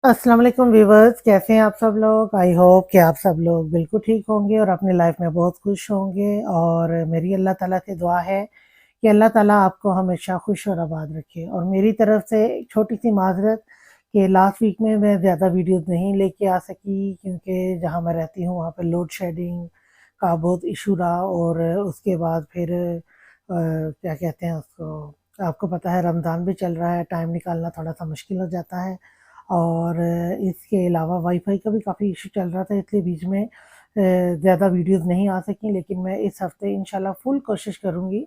अस्सलाम वालेकुम व्यूवर्स, कैसे हैं आप सब लोग। आई होप कि आप सब लोग बिल्कुल ठीक होंगे और अपनी लाइफ में बहुत खुश होंगे। और मेरी अल्लाह ताला से दुआ है कि अल्लाह ताला आपको हमेशा खुश और आबाद रखे। और मेरी तरफ से एक छोटी सी माजरत कि लास्ट वीक में मैं ज़्यादा वीडियोस नहीं लेके आ सकी, क्योंकि जहाँ मैं रहती हूँ वहाँ पे लोड शेडिंग का बहुत इशू रहा। और उसके बाद फिर क्या कहते हैं उसको, आपको पता है रमज़ान भी चल रहा है, टाइम निकालना थोड़ा सा मुश्किल हो जाता है। और इसके अलावा वाईफ़ाई का भी काफ़ी इशू चल रहा था, इसलिए बीच में ज़्यादा वीडियोज़ नहीं आ सकीं। लेकिन मैं इस हफ़्ते इंशाल्लाह फुल कोशिश करूँगी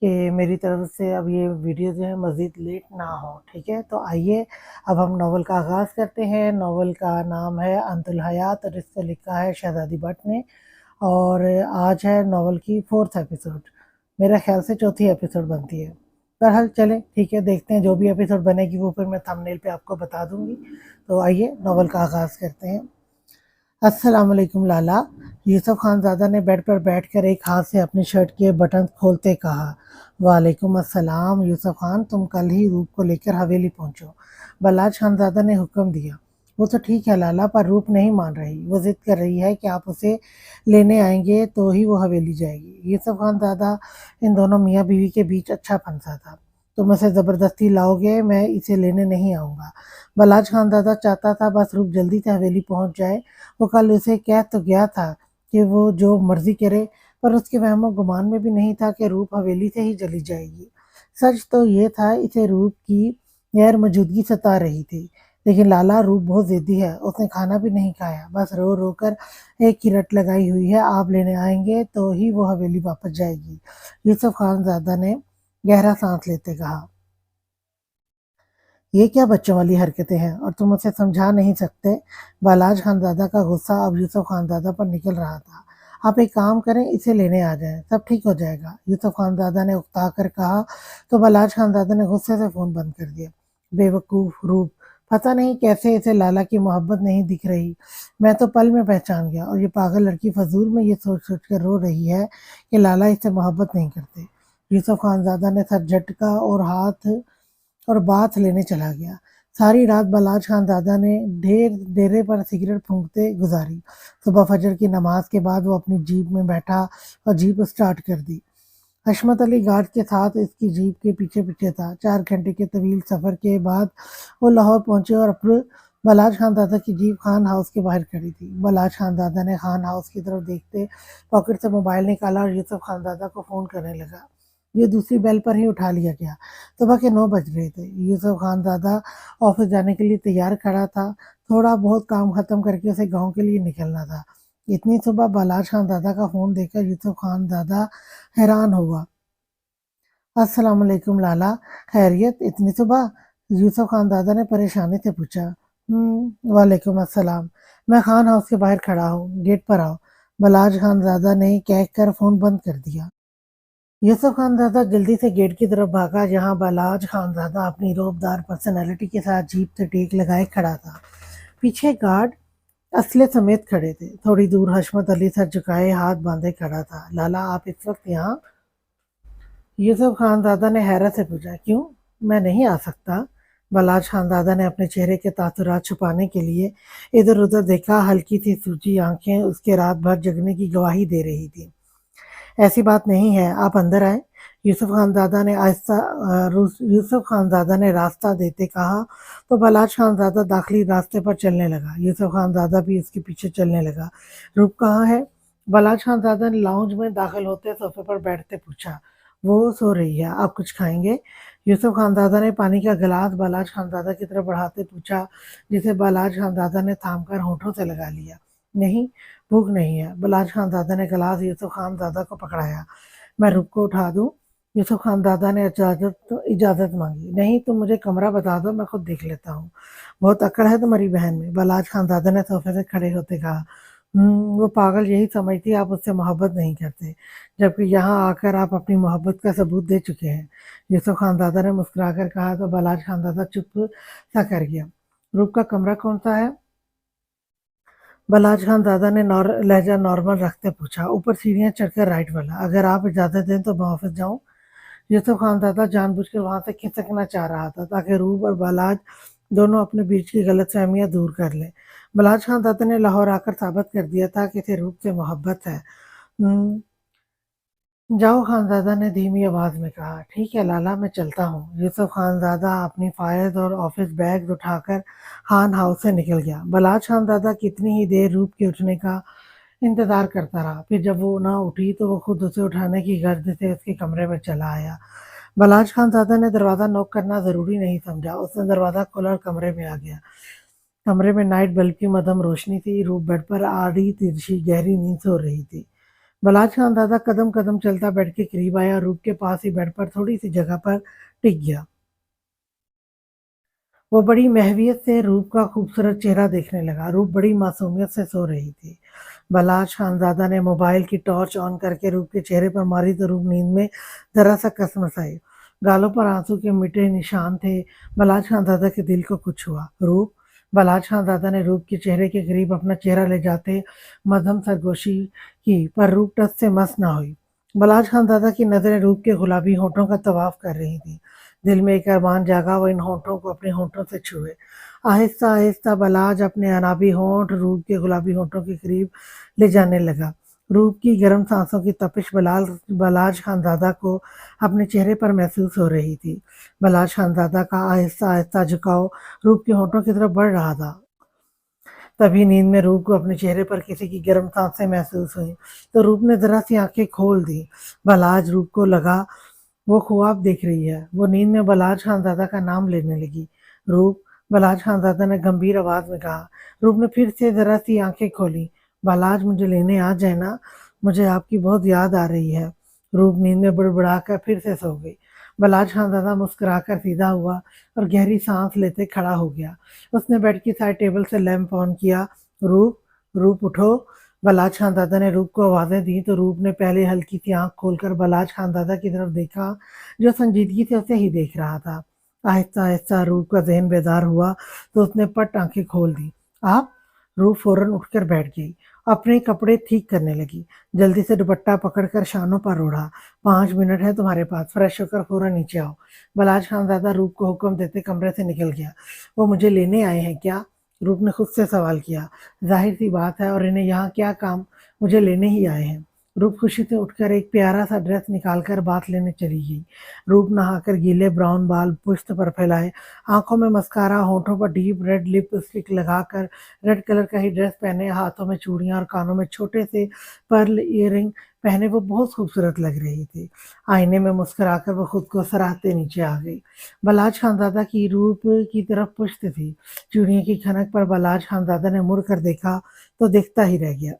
कि मेरी तरफ से अब ये वीडियो जो है मज़ीद लेट ना हो, ठीक है? तो आइए अब हम नॉवल का आगाज़ करते हैं। नॉवल का नाम है अंतुल हयात और इसको लिखा है शहज़ादी भट्ट ने। और आज है नॉवल की 4th एपिसोड, मेरा ख़्याल से चौथी एपिसोड बनती है। बहरहाल चलें ठीक है, देखते हैं जो भी एपिसोड बनेगी वो फिर मैं थंबनेल पे आपको बता दूँगी। तो आइए नॉवल का आगाज़ करते हैं। अस्सलाम वालेकुम लाला, यूसुफ खानज़ादा ने बेड पर बैठकर एक हाथ से अपनी शर्ट के बटन खोलते कहा। वालेकुम अस्सलाम यूसुफ खान, तुम कल ही रूप को लेकर हवेली पहुंचो, बलाज खानज़ादा ने हुक्म दिया। वो तो ठीक है लाला, पर रूप नहीं मान रही। वो जिद कर रही है कि आप उसे लेने आएंगे तो ही वो हवेली जाएगी। यूसुफ खानज़ादा इन दोनों मियाँ बीवी के बीच अच्छा फंसा था। तुम उसे ज़बरदस्ती लाओगे, मैं इसे लेने नहीं आऊँगा। बलाज खानज़ादा चाहता था बस रूप जल्दी से हवेली पहुंच जाए। वो कल उसे कह तो गया था कि वो जो मर्ज़ी करे, पर उसके वहमो गुमान में भी नहीं था कि रूप हवेली से ही चली जाएगी। सच तो ये था इसे रूप की गैर मौजूदगी सता रही थी। लेकिन लाला रूप बहुत ज़िद्दी है, उसने खाना भी नहीं खाया, बस रो कर एक ही रट लगाई हुई है, आप लेने आएंगे तो ही वो हवेली वापस जाएगी। यूसुफ खानज़ादा ने गहरा सांस लेते कहा। ये क्या बच्चों वाली हरकतें हैं और तुम उसे समझा नहीं सकते। बालाज खानज़ादा का गुस्सा अब यूसुफ खानज़ादा पर निकल रहा था। आप एक काम करें, इसे लेने आ जाएं, सब ठीक हो जाएगा, यूसुफ खानज़ादा ने उकता कर कहा। तो बालाज खानज़ादा ने गुस्से से फ़ोन बंद कर दिया। बेवकूफ़ रूप, पता नहीं कैसे इसे लाला की मोहब्बत नहीं दिख रही। मैं तो पल में पहचान गया। और ये पागल लड़की फजूल में ये सोच सोच कर रो रही है कि लाला इससे मोहब्बत नहीं करते। यूसुफ खानज़ादा ने सर झटका और बाथ लेने चला गया। सारी रात बलाज खानज़ादा ने डेरे पर सिगरेट फूंकते गुजारी। सुबह फजर की नमाज के बाद वो अपनी जीप में बैठा और जीप स्टार्ट कर दी। हशमत अली गार्ड के साथ इसकी जीप के पीछे पीछे था। 4 घंटे के तवील सफ़र के बाद वो लाहौर पहुंचे और अपने बलाज खानज़ादा की जीप खान हाउस के बाहर खड़ी थी। बलाज खानज़ादा ने खान हाउस की तरफ देखते पॉकेट से मोबाइल निकाला और यूसुफ खानज़ादा को फ़ोन करने लगा। ये दूसरी बेल पर ही उठा लिया गया। सुबह के 9 बज रहे थे। यूसुफ खानज़ादा ऑफिस जाने के लिए तैयार खड़ा था। थोड़ा बहुत काम ख़त्म करके उसे गाँव के लिए निकलना था। इतनी सुबह बलाज खानज़ादा का फ़ोन देखकर यूसुफ खानज़ादा हैरान हुआ। अस्सलाम वालेकुम लाला, खैरियत इतनी सुबह? यूसुफ खानज़ादा ने परेशानी से पूछा। वालेकुम अस्सलाम, मैं खान हाउस के बाहर खड़ा हूँ, गेट पर आओ। बलाज खानज़ादा ने कह कर फ़ोन बंद कर दिया। यूसुफ खानज़ादा जल्दी से गेट की तरफ भागा, जहां बलाज खानज़ादा अपनी रौबदार पर्सनैलिटी के साथ जीप से टेक लगाए खड़ा था। पीछे गार्ड असले समेत खड़े थे। थोड़ी दूर हशमत अली सर झुकाए हाथ बांधे खड़ा था। लाला, आप इस वक्त यहाँ? यूसुफ खानज़ादा ने हैरत से पूछा। क्यों, मैं नहीं आ सकता? बलाज खानज़ादा ने अपने चेहरे के तासुरात छुपाने के लिए इधर उधर देखा। हल्की सी सूजी आंखें उसके रात भर जगने की गवाही दे रही थी। ऐसी बात नहीं है, आप अंदर आए। यूसुफ खानज़ादा ने रास्ता देते कहा। तो बलाज खानज़ादा दाखिली रास्ते पर चलने लगा। यूसुफ खानज़ादा भी उसके पीछे चलने लगा। रूप कहाँ है? बलाज खानज़ादा ने लाउंज में दाखिल होते सोफे पर बैठते पूछा। वो सो रही है, आप कुछ खाएंगे? यूसुफ खानज़ादा ने पानी का गिलास बलाज खानज़ादा की तरफ बढ़ाते पूछा, जिसे बलाज खानज़ादा ने थाम कर होठों से लगा लिया। नहीं, भूख नहीं है। बलाज खानज़ादा ने गिलास यूसुफ खानज़ादा को पकड़ाया। मैं रूप को उठा दूं? यूसुफ खानज़ादा ने इजाज़त मांगी। नहीं, तुम मुझे कमरा बता दो, मैं खुद देख लेता हूँ। बहुत अक्ल है तुम्हारी बहन में, बलाज खानज़ादा ने सोफे से खड़े होते कहा। वो पागल यही समझती है आप उससे मोहब्बत नहीं करते, जबकि यहाँ आकर आप अपनी मोहब्बत का सबूत दे चुके हैं। यूसुफ खानज़ादा ने मुस्कुराकर कहा। तो बलाज खानज़ादा चुप सा कर गया। रूप का कमरा कौन सा है? बलाज खानज़ादा ने लहजा नॉर्मल रखते पूछा। ऊपर सीढ़ियाँ चढ़कर राइट वाला। अगर आप इजाज़त दें तो मैं ऑफिस जाऊँ? यूसुफ खानज़ादा जानबूझकर वहाँ से खिसकना चाह रहा था ताकि रूप और बलाज दोनों अपने बीच की गलतफहमियां दूर कर लें। बलाज खानदादा ने लाहौर आकर साबित कर दिया था कि इसे रूप से मोहब्बत है। जाओ, खानज़ादा ने धीमी आवाज़ में कहा। ठीक है लाला, मैं चलता हूँ। यूसुफ खानज़ादा अपनी फ़ाइल्स और ऑफ़िस बैग्स उठाकर खान हाउस से निकल गया। बलाच खानज़ादा कितनी ही देर रूप के उठने का इंतज़ार करता रहा। फिर जब वो ना उठी तो वो खुद उसे उठाने की गर्ज से उसके कमरे में चला आया। बलाच खानज़ादा ने दरवाज़ा नॉक करना ज़रूरी नहीं समझा। उसने दरवाज़ा खोला और कमरे में आ गया। कमरे में नाइट बल्ब की मद्धम रोशनी थी। रूप बेड पर आड़ी तिरछी गहरी नींद सो रही थी। बलाज का अंदाजा कदम कदम चलता बेड के करीब आया। रूप के पास ही बेड पर थोड़ी सी जगह पर टिक गया। वो बड़ी महवियत से रूप का खूबसूरत चेहरा देखने लगा। रूप बड़ी मासूमियत से सो रही थी। बलाज खानजादा ने मोबाइल की टॉर्च ऑन करके रूप के चेहरे पर मारी तो रूप नींद में जरा सा कसमस आई। गालों पर आंसू के मिटे निशान थे। बलाज खानजादा के दिल को कुछ हुआ। रूप, बलाज खानजादा ने रूप के चेहरे के करीब अपना चेहरा ले जाते मध्यम सरगोशी की, पर रूप टस से मस ना हुई। बलाज खानजादा की नजरें रूप के गुलाबी होठों का तवाफ कर रही थी। दिल में एक अरमान जागा, वो इन होठों को अपने होठों से छुए। आहिस्ता आहिस्ता बलाज अपने अनाबी होंठ रूप के गुलाबी होठों के करीब ले जाने लगा। रूप की गर्म सांसों की तपिश बलाज खानजादा को अपने चेहरे पर महसूस हो रही थी। बलाज खानजादा का आहिस्ता आहिस्ता झुकाव रूप के होठों की तरफ बढ़ रहा था। तभी नींद में रूप को अपने चेहरे पर किसी की गर्म सांसें महसूस हुई तो रूप ने जरा सी आंखें खोल दी। बलाज रूप को लगा वो ख्वाब देख रही है। वो नींद में बलाज खानजादा का नाम लेने लगी। रूप, बलाज खानजादा ने गंभीर आवाज में कहा। रूप ने फिर से जरा सी आंखें खोली। बलाज, मुझे लेने आ जाए ना, मुझे आपकी बहुत याद आ रही है। रूप नींद में बड़बड़ाकर फिर से सो गई। बलाज खानजादा मुस्कुराकर सीधा हुआ और गहरी सांस लेते खड़ा हो गया। उसने बेड की साइड टेबल से लैंप ऑन किया। रूप, रूप उठो। बलाज खानदादा ने रूप को आवाज़ें दी तो रूप ने पहले हल्की सी आंख खोलकर बलाज खानदादा की तरफ देखा, जो संजीदगी से उसे ही देख रहा था। आहिस्ता आहिस्ता रूप का ज़हन बेदार हुआ तो उसने पट आंखें खोल दी। आप? रूप फौरन उठकर बैठ गई। अपने कपड़े ठीक करने लगी। जल्दी से दुपट्टा पकड़कर शानों पर ओढ़ा। 5 मिनट है तुम्हारे पास, फ्रेश होकर फौरन नीचे आओ। बलाज खानदादा रूप को हुक्म देते कमरे से निकल गया। वो मुझे लेने आए हैं क्या? रूप ने खुद से सवाल किया। जाहिर सी बात है, और इन्हें यहाँ क्या काम, मुझे लेने ही आए हैं। रूप खुशी से उठकर एक प्यारा सा ड्रेस निकालकर बाथ लेने चली गई। रूप नहाकर गीले ब्राउन बाल पुश्त पर फैलाए, आंखों में मस्कारा, होठों पर डीप रेड लिपस्टिक लगाकर रेड कलर का ही ड्रेस पहने, हाथों में चूड़ियां और कानों में छोटे से पर्ल ईयरिंग पहने वो बहुत खूबसूरत लग रही थी। आईने में मुस्कुराकर वो खुद को सराहते नीचे आ गई। बलाज खानजादा की रूप की तरफ पुश्त थी। चूड़ियों की खनक पर बलाज खानजादा ने मुड़ कर देखा तो देखता ही रह गया।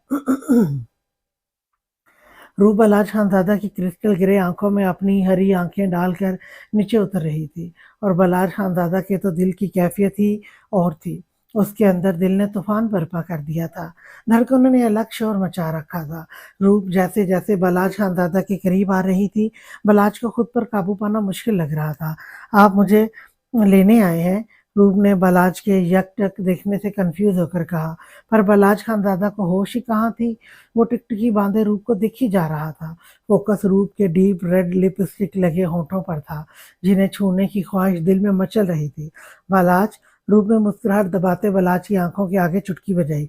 रूप बलाज खानजादा की क्रिस्टल ग्रे आंखों में अपनी हरी आंखें डालकर नीचे उतर रही थी और बलाज खानजादा के तो दिल की कैफियत ही और थी। उसके अंदर दिल ने तूफान बर्पा कर दिया था। धड़कनों ने अलग शोर मचा रखा था। रूप जैसे जैसे बलाज खानजादा के करीब आ रही थी, बलाज को खुद पर काबू पाना मुश्किल लग रहा था। आप मुझे लेने आए हैं? रूप ने बलाज के यकटक देखने से कंफ्यूज होकर कहा। पर बलाज खानजादा को होश ही कहाँ थी। वो टिकटिकी बांधे रूप को दिख ही जा रहा था। फोकस रूप के डीप रेड लिपस्टिक लगे होठों पर था, जिन्हें छूने की ख्वाहिश दिल में मचल रही थी। बलाज, रूप ने मुस्कुराहट दबाते बलाज की आंखों के आगे चुटकी बजाई।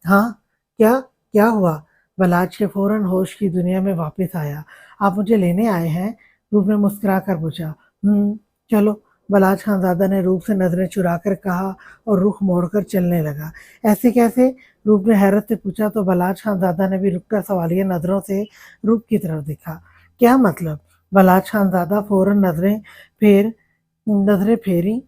हाँ, क्या क्या हुआ? बलाज के फौरन होश की दुनिया में वापस आया। आप मुझे लेने आए हैं? रूप ने मुस्कुरा कर पूछा। चलो, बलाज खानजादा ने रूप से नजरें चुराकर कहा और रुख मोड़कर चलने लगा। ऐसे कैसे? रूप ने हैरत से पूछा तो बलाज खानजादा ने भी रुककर सवालिया नजरों से रूप की तरफ देखा। क्या मतलब? बलाज खानजादा फौरन नजरें फेरी।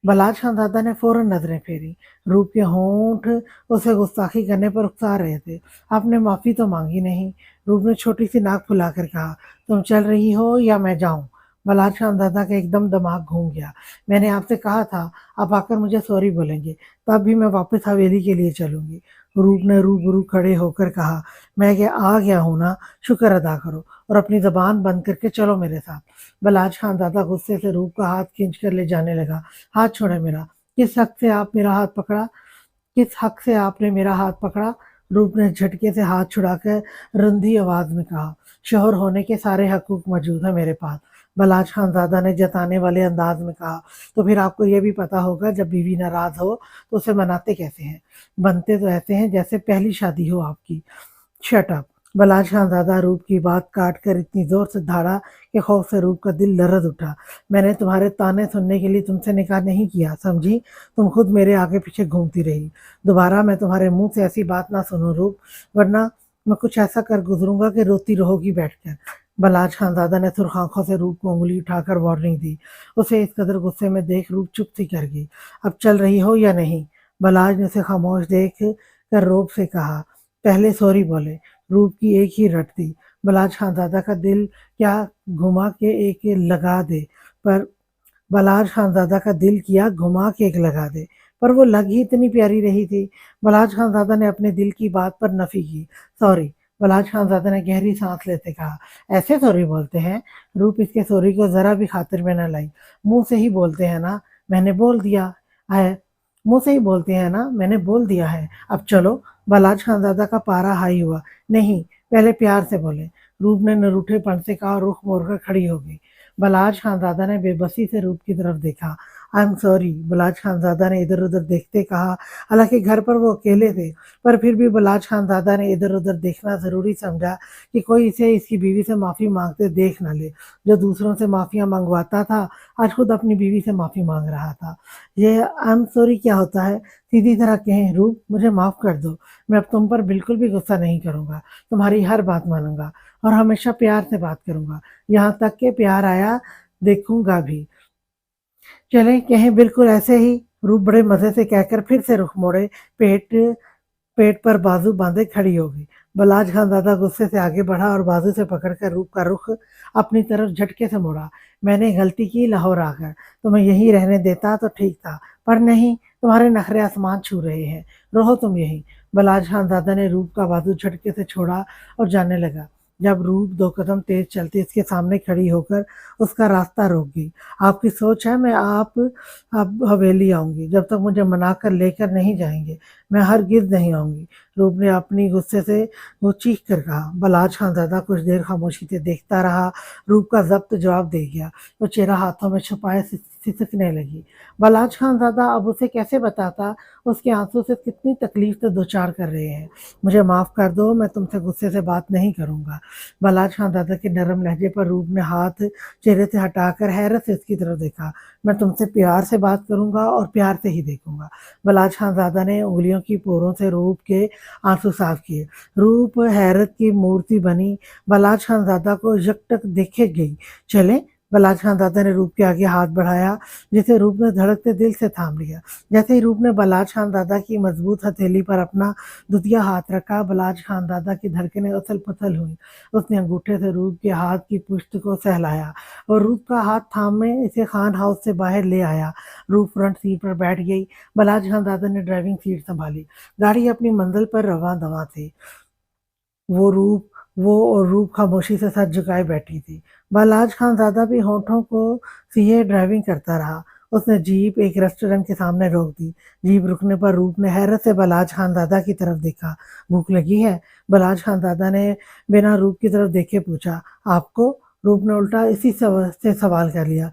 बलाज खानजादा ने फौरन नजरें फेरी। रूप के होंठ उसे गुस्ताखी करने पर उकसा रहे थे। आपने माफी तो मांगी नहीं। रूप ने छोटी सी नाक फुलाकर कहा। तुम चल रही हो या मैं जाऊं? बलाज खानजादा का एकदम दिमाग घूम गया। मैंने आपसे कहा था आप आकर मुझे सॉरी बोलेंगे, तब भी मैं वापस हवेली के लिए चलूंगी। रूप ने रूबरू खड़े होकर कहा। मैं क्या आ गया हूं ना, शुक्र अदा करो और अपनी जबान बंद करके चलो मेरे साथ। बलाज खानजादा गुस्से से रूप का हाथ खींच कर ले जाने लगा। हाथ छोड़े मेरा। किस हक से आप मेरा हाथ पकड़ा? किस हक से आपने मेरा हाथ पकड़ा? रूप ने झटके से हाथ छुड़ाकर रंधी आवाज में कहा। शोहर होने के सारे हकूक मौजूद है मेरे पास। बलाज खानज़ादा ने जताने वाले अंदाज में कहा। तो फिर आपको ये भी पता होगा जब बीवी नाराज़ हो तो उसे मनाते कैसे हैं? बनते तो ऐसे हैं जैसे पहली शादी हो आपकी। Shut up! बलाज खानज़ादा रूप की बात काट कर इतनी ज़ोर से दहाड़ा कि खौफ से रूप का दिल लरज़ उठा। मैंने तुम्हारे ताने सुनने के लिए तुमसे निकाह नहीं किया, समझी? तुम खुद मेरे आगे पीछे घूमती रही। दोबारा मैं तुम्हारे मुँह से ऐसी बात ना सुनूँ रूप, वरना मैं कुछ ऐसा कर गुज़रूँगा कि रोती रहोगी बैठकर। बलाज खानज़ादा ने सुर्ख आँखों से रूप को उँगली उठाकर वार्निंग दी। उसे इस कदर गुस्से में देख रूप चुप सी कर गई। अब चल रही हो या नहीं? बलाज ने उसे खामोश देख कर रौब से कहा। पहले सॉरी बोले। रूप की एक ही रट थी। बलाज खानज़ादा का दिल क्या घुमा के एक लगा दे, पर बलाज खानज़ादा का दिल किया घुमा के एक लगा दे, पर वो लग ही इतनी प्यारी रही थी। बलाज खानज़ादा ने अपने दिल की बात पर नफ़ी की। सॉरी, बलाज खानज़ादा ने गहरी सांस लेते कहा। ऐसे सॉरी बोलते हैं? रूप इसके सॉरी को ज़रा भी खातिर में न लाई। मुंह से ही बोलते हैं ना, मैंने बोल दिया है। मुंह से ही बोलते हैं ना, मैंने बोल दिया है। अब चलो। बलाज खानज़ादा का पारा हाई हुआ। नहीं, पहले प्यार से बोले। रूप ने निरूठेपन से कहा और रुख मोड़कर खड़ी हो गई। बलाज खानज़ादा ने बेबसी से रूप की तरफ देखा। I am sorry, Balaj Khanzada ने इधर-उधर देखते कहा। हालांकि घर पर वो अकेले थे, पर फिर भी बलाज खानज़ादा ने इधर-उधर देखना ज़रूरी समझा कि कोई इसे इसकी बीवी से माफ़ी मांगते देख न ले। जो दूसरों से माफ़ियाँ मंगवाता था, आज खुद अपनी बीवी से माफ़ी मांग रहा था। ये आई एम सॉरी क्या होता है? सीधी तरह कहें, रूप मुझे माफ़ कर दो। मैं अब तुम पर बिल्कुल भी गुस्सा नहीं करूँगा। तुम्हारी हर बात मानूँगा और हमेशा प्यार से बात करूँगा। यहाँ तक कि प्यार आया देखूँगा भी। चलें कहें बिल्कुल ऐसे ही। रूप बड़े मज़े से कहकर फिर से रुख मोड़े, पेट पेट पर बाजू बांधे खड़ी हो गई। बलाज खानज़ादा गुस्से से आगे बढ़ा और बाजू से पकड़कर रूप का रुख अपनी तरफ झटके से मोड़ा। मैंने गलती की लाहौर आकर, तुम्हें यहीं रहने देता तो ठीक था, पर नहीं, तुम्हारे नखरे आसमान छू रहे हैं। रहो तुम यहीं। बलाज खानज़ादा ने रूप का बाजू झटके से छोड़ा और जाने लगा। जब रूप 2 कदम तेज चलती उसके सामने खड़ी होकर उसका रास्ता रोक गई। आपकी सोच है मैं आप अब हवेली आऊँगी, जब तक मुझे मनाकर लेकर नहीं जाएँगे, मैं हरगिज़ नहीं आऊँगी। रूप ने अपनी गुस्से से वो चीख कर कहा। बलाज खानज़ादा कुछ देर खामोशी से देखता रहा। रूप का ज़ब्त जवाब दे गया। वो चेहरा हाथों में छुपाए सिसकने लगी। बलाज खानज़ादा अब उसे कैसे बताता उसके आंसू से कितनी तकलीफ से दो चार कर रहे हैं। मुझे माफ़ कर दो, मैं तुमसे गुस्से से बात नहीं करूँगा। बलाज खानज़ादा के नरम लहजे पर रूप ने हाथ चेहरे से हटाकर हैरत से उसकी तरफ देखा। मैं तुमसे प्यार से बात करूँगा और प्यार से ही देखूँगा। बलाज खानज़ादा ने उंगलियों की पोरों से रूप के आंसू साफ किए। रूप हैरत की मूर्ति बनी बलाज खानज़ादा को यकटक देखे गई। चलें? बलाज खानज़ादा ने रूप के आगे हाथ बढ़ाया, जिसे रूप ने धड़कते दिल से थाम लिया। जैसे ही रूप ने बलाज खानज़ादा की मजबूत हथेली पर अपना दुधिया हाथ रखा, बलाज खानज़ादा की धड़कनें उथल-पुथल हुईं। उसने अंगूठे से रूप के हाथ की पुष्ट को सहलाया और रूप का हाथ थामे इसे खान हाउस से बाहर ले आया। रूप फ्रंट सीट पर बैठ गई। बलाज खानज़ादा ने ड्राइविंग सीट संभाली। गाड़ी अपनी मंजिल पर रवां-दवां थी। वो और रूप खामोशी से सर झुकाए बैठी थी। बलाज खानज़ादा भी होठों को सिए ड्राइविंग करता रहा। उसने जीप एक रेस्टोरेंट के सामने रोक दी। जीप रुकने पर रूप ने हैरत से बलाज खानज़ादा की तरफ देखा। भूख लगी है? बलाज खानज़ादा ने बिना रूप की तरफ देखे पूछा। आपको? रूप ने उल्टा इसी से सवाल कर लिया।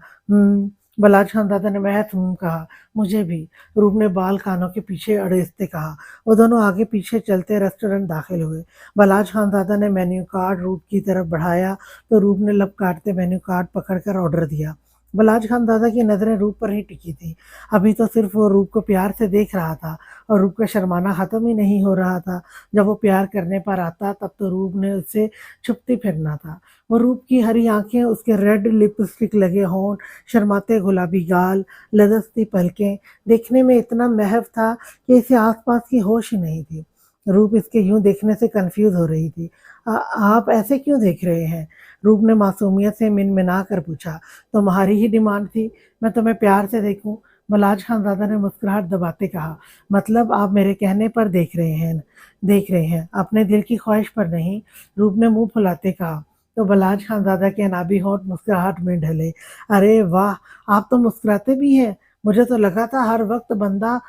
बलाज खानज़ादा ने महज कहा। मुझे भी, रूप ने बाल कानों के पीछे अड़ेसते कहा। वो दोनों आगे पीछे चलते रेस्टोरेंट दाखिल हुए। बलाज खानज़ादा ने मेन्यू कार्ड रूप की तरफ बढ़ाया तो रूप ने लब काटते मेन्यू कार्ड पकड़कर ऑर्डर दिया। बलाज खानज़ादा की नज़रें रूप पर ही टिकी थी। अभी तो सिर्फ वो रूप को प्यार से देख रहा था और रूप का शर्माना ख़त्म ही नहीं हो रहा था। जब वो प्यार करने पर आता तब तो रूप ने उससे छुपती फिरना था। वो रूप की हरी आँखें, उसके रेड लिपस्टिक लगे होंठ, शर्माते गुलाबी गाल, लदस्ती पलकें, देखने में इतना महव था कि इसे आस-पास की होश ही नहीं थी। रूप इसके यूँ देखने से कन्फ्यूज़ हो रही थी। आप ऐसे क्यों देख रहे हैं?" रूप ने मासूमियत से मिनमिना कर पूछा। "तुम्हारी ही डिमांड थी, मैं तुम्हें प्यार से देखूँ।" बलाज खानज़ादा ने मुस्कुराहट दबाते कहा। "मतलब आप मेरे कहने पर देख रहे हैं, अपने दिल की ख्वाहिश पर नहीं।" रूप ने मुँह फुलाते कहा। तो बलाज खानज़ादा के अनाबी होंठ मुस्कुराहट में ढले। "अरे वाह! आप तो मुस्कुराते भी हैं। मुझे तो लगा था हर वक़्त बंदा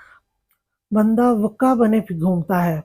बंदा वुक्का बने घूमता है।"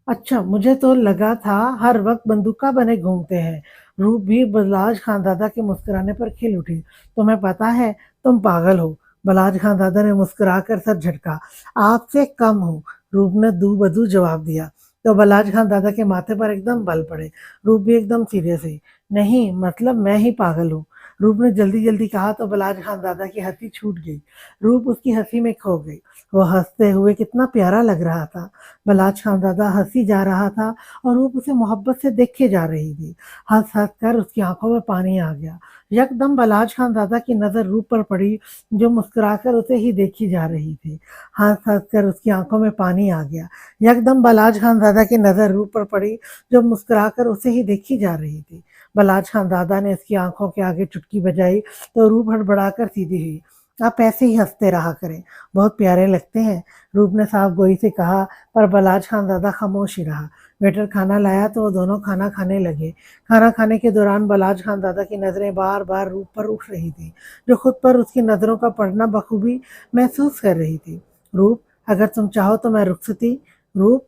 अच्छा, मुझे तो लगा था हर वक़्त बंदूका बने घूमते हैं। रूप भी बलाज खानदादा के मुस्कुराने पर खिल उठी। तुम्हें पता है तुम पागल हो। बलाज खानदादा ने मुस्कुराकर सर झटका। आपसे कम हो, रूप ने दू बदू जवाब दिया। तो बलाज खानदादा के माथे पर एकदम बल पड़े। रूप भी एकदम सीरियस हुई। नहीं, मतलब मैं ही पागल हूँ, रूप ने जल्दी जल्दी कहा। तो बलाज खानदादा की हंसी छूट गई। रूप उसकी हंसी में खो गई। वो हंसते हुए कितना प्यारा लग रहा था। बलाज खानदादा हंसी जा रहा था और रूप उसे मोहब्बत से देखे जा रही थी। हंस हंस कर उसकी आंखों में पानी आ गया। यकदम बलाज खानदादा की नजर रूप पर पड़ी, जो मुस्कुराकर उसे ही देखी जा रही थी। हंस हंस कर उसकी आंखों में पानी आ गया। यकदम बलाज खानदादा की नजर रूप पर पड़ी, जो मुस्कुराकर उसे ही देखी जा रही थी। बलाज खानदादा ने उसकी आंखों के आगे चुटकी बजाई तो रूप हड़बड़ाकर सीधी हुई। आप ऐसे ही हंसते रहा करें, बहुत प्यारे लगते हैं, रूप ने साफ गोई से कहा। पर बलाज खानदादा खामोश ही रहा। वेटर खाना लाया तो वो दोनों खाना खाने लगे। खाना खाने के दौरान बलाज खानदादा की नज़रें बार बार रूप पर उठ रही थी, जो खुद पर उसकी नज़रों का पड़ना बखूबी महसूस कर रही थी। रूप, अगर तुम चाहो तो मैं रुखसती। रूप,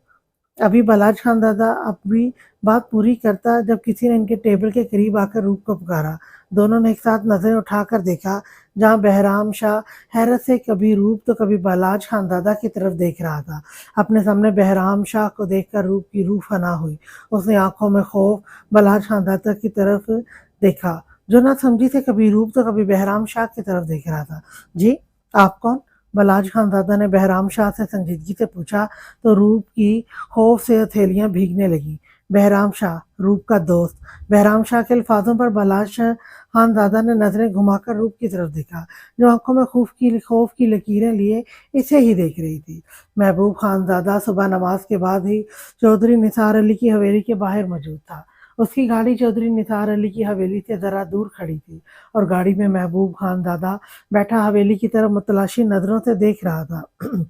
अभी बलाज खानदादा अपनी बात पूरी करता जब किसी ने इनके टेबल के करीब आकर रूप को पुकारा। दोनों ने एक साथ नजरें उठाकर देखा, जहां बहराम शाह हैरत से कभी रूप तो कभी बलाज खानदादा की तरफ देख रहा था। अपने सामने बहराम शाह को देखकर रूप की रूह फना हुई। उसने आंखों में खौफ बलाज खानदादा की तरफ देखा, जो ना समझी से कभी रूप तो कभी बहराम शाह की तरफ देख रहा था। जी, आप कौन? बलाज खानदादा ने बहराम शाह से संजीदगी से पूछा। तो रूप की खौफ से हथेलियां भीगने लगी। बहराम शाह, रूप का दोस्त। बहराम शाह के अल्फाजों पर बलाज शाह खानदादा ने नजरें घुमाकर रूप की तरफ देखा, जो आंखों में खौफ की लकीरें लिए इसे ही देख रही थी। महबूब खानदादा सुबह नमाज के बाद ही चौधरी निसार अली की हवेली के बाहर मौजूद था। उसकी गाड़ी चौधरी निसार अली की हवेली से जरा दूर खड़ी थी और गाड़ी में महबूब खानदादा बैठा हवेली की तरफ मुतलाशी नजरों से देख रहा था।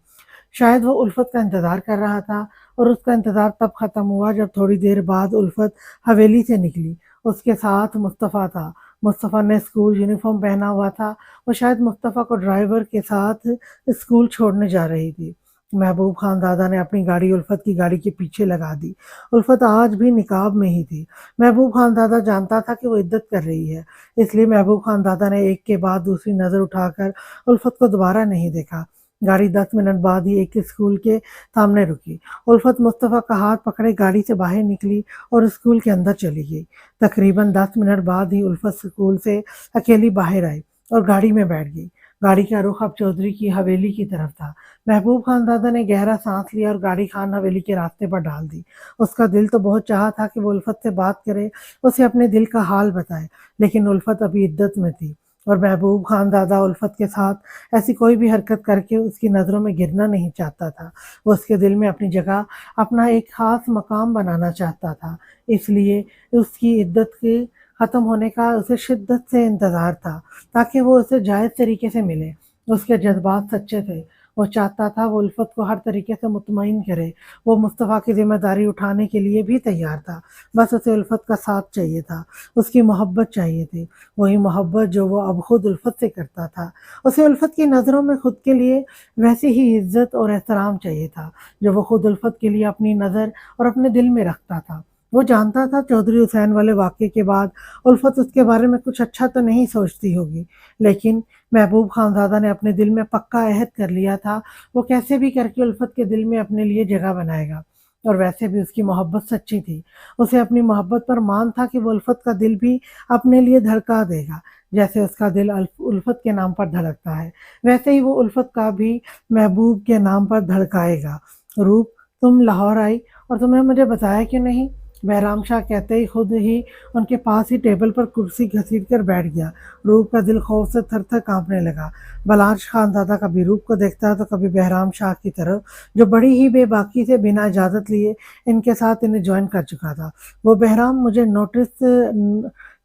शायद वो उल्फत का इंतजार कर रहा था, और उसका इंतजार तब खत्म हुआ जब थोड़ी देर बाद उल्फत हवेली से निकली। उसके साथ मुस्तफ़ा था। मुस्तफ़ा ने स्कूल यूनिफॉर्म पहना हुआ था। वो शायद मुस्तफ़ा को ड्राइवर के साथ स्कूल छोड़ने जा रही थी। महबूब खान दादा ने अपनी गाड़ी उल्फत की गाड़ी के पीछे लगा दी। उल्फत आज भी निकाब में ही थी। महबूब खान दादा जानता था कि वो इद्दत कर रही है, इसलिए महबूब खान दादा ने एक के बाद दूसरी नज़र उठाकर उल्फत को दोबारा नहीं देखा। गाड़ी 10 मिनट बाद ही एक स्कूल के सामने रुकी। उल्फत मुस्तफ़ा का हाथ पकड़े गाड़ी से बाहर निकली और स्कूल के अंदर चली गई। तकरीबन 10 मिनट बाद ही उल्फत स्कूल से अकेली बाहर आई और गाड़ी में बैठ गई। गाड़ी का रुख अब चौधरी की हवेली की तरफ था। महबूब खान दादा ने गहरा सांस लिया और गाड़ी खान हवेली के रास्ते पर डाल दी। उसका दिल तो बहुत चाहा था कि वो उल्फत से बात करे, उसे अपने दिल का हाल बताए, लेकिन उल्फत अभी इद्दत में थी और महबूब खान दादा उल्फत के साथ ऐसी कोई भी हरकत करके उसकी नज़रों में गिरना नहीं चाहता था। वो उसके दिल में अपनी जगह, अपना एक खास मकाम बनाना चाहता था। इसलिए उसकी इद्दत के ख़त्म होने का उसे शिद्दत से इंतज़ार था, ताकि वो उसे जायज़ तरीके से मिले। उसके जज्बात सच्चे थे। वो चाहता था वो उल्फत को हर तरीके से मुतमईन करे। वो मुस्तफ़ा की ज़िम्मेदारी उठाने के लिए भी तैयार था। बस उसे उल्फत का साथ चाहिए था, उसकी मोहब्बत चाहिए थी, वही मोहब्बत जो वो अब खुद उल्फत से करता था। उसे उल्फत की नज़रों में खुद के लिए वैसी ही इज़्ज़त और एहतराम चाहिए था, जो वो खुद उल्फत के लिए अपनी नज़र और अपने दिल में रखता था। वो जानता था चौधरी हुसैन वाले वाक़े के बाद उल्फत उसके बारे में कुछ अच्छा तो नहीं सोचती होगी, लेकिन महबूब खानज़ादा ने अपने दिल में पक्का अहद कर लिया था, वो कैसे भी करके उल्फत के दिल में अपने लिए जगह बनाएगा। और वैसे भी उसकी मोहब्बत सच्ची थी। उसे अपनी मोहब्बत पर मान था कि वो उल्फत का दिल भी अपने लिए धड़का देगा। जैसे उसका दिल उल्फत के नाम पर धड़कता है, वैसे ही वो उल्फत का भी महबूब के नाम पर धड़काएगा। रूप, तुम लाहौर आई और तुमने मुझे बताया क्यों नहीं? बहराम शाह कहते ही खुद ही उनके पास ही टेबल पर कुर्सी घसीट कर बैठ गया। रूप का दिल खौफ से थर थर कांपने लगा। बलाज खानज़ादा कभी रूप को देखता तो कभी बहराम शाह की तरफ, जो बड़ी ही बेबाकी से बिना इजाज़त लिए इनके साथ इन्हें ज्वाइन कर चुका था। वो बहराम, मुझे नोटिस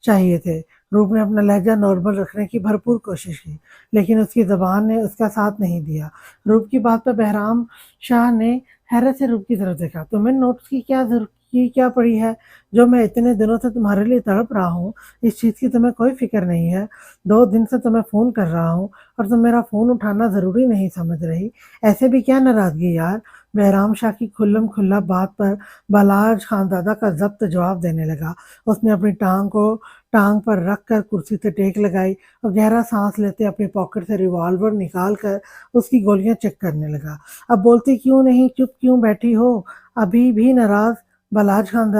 चाहिए थे। रूप ने अपना लहजा नॉर्मल रखने की भरपूर कोशिश की, लेकिन उसकी ज़बान ने उसका साथ नहीं दिया। रूप की बात पर बहराम शाह ने हैरत से रूप की तरफ देखा। तुम्हें नोट्स की क्या की क्या पड़ी है? जो मैं इतने दिनों से तुम्हारे लिए तड़प रहा हूँ, इस चीज़ की तुम्हें कोई फ़िक्र नहीं है। 2 दिन से तुम्हें फ़ोन कर रहा हूँ और तुम मेरा फ़ोन उठाना ज़रूरी नहीं समझ रही। ऐसे भी क्या नाराज़गी यार? बहराम शाह की खुल्लम-खुल्ला बात पर बलाज खानज़ादा का ज़ब्त जवाब देने लगा। उसने अपनी टाँग को टाँग पर रख कर कुर्सी से टेक लगाई और गहरा साँस लेते अपनी पॉकेट से रिवॉल्वर निकाल कर उसकी गोलियाँ चेक करने लगा। अब बोलती क्यों नहीं, चुप क्यों बैठी हो? अभी भी नाराज़? बलाज खान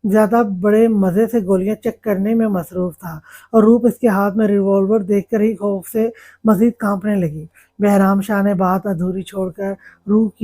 ज़्यादा बड़े मज़े से गोलियाँ चेक करने में मसरूफ़ था और रूप इसके हाथ में रिवॉल्वर देखकर ही खौफ से मज़ीद काँपने लगी। बहराम शाह ने बात अधूरी छोड़कर रूप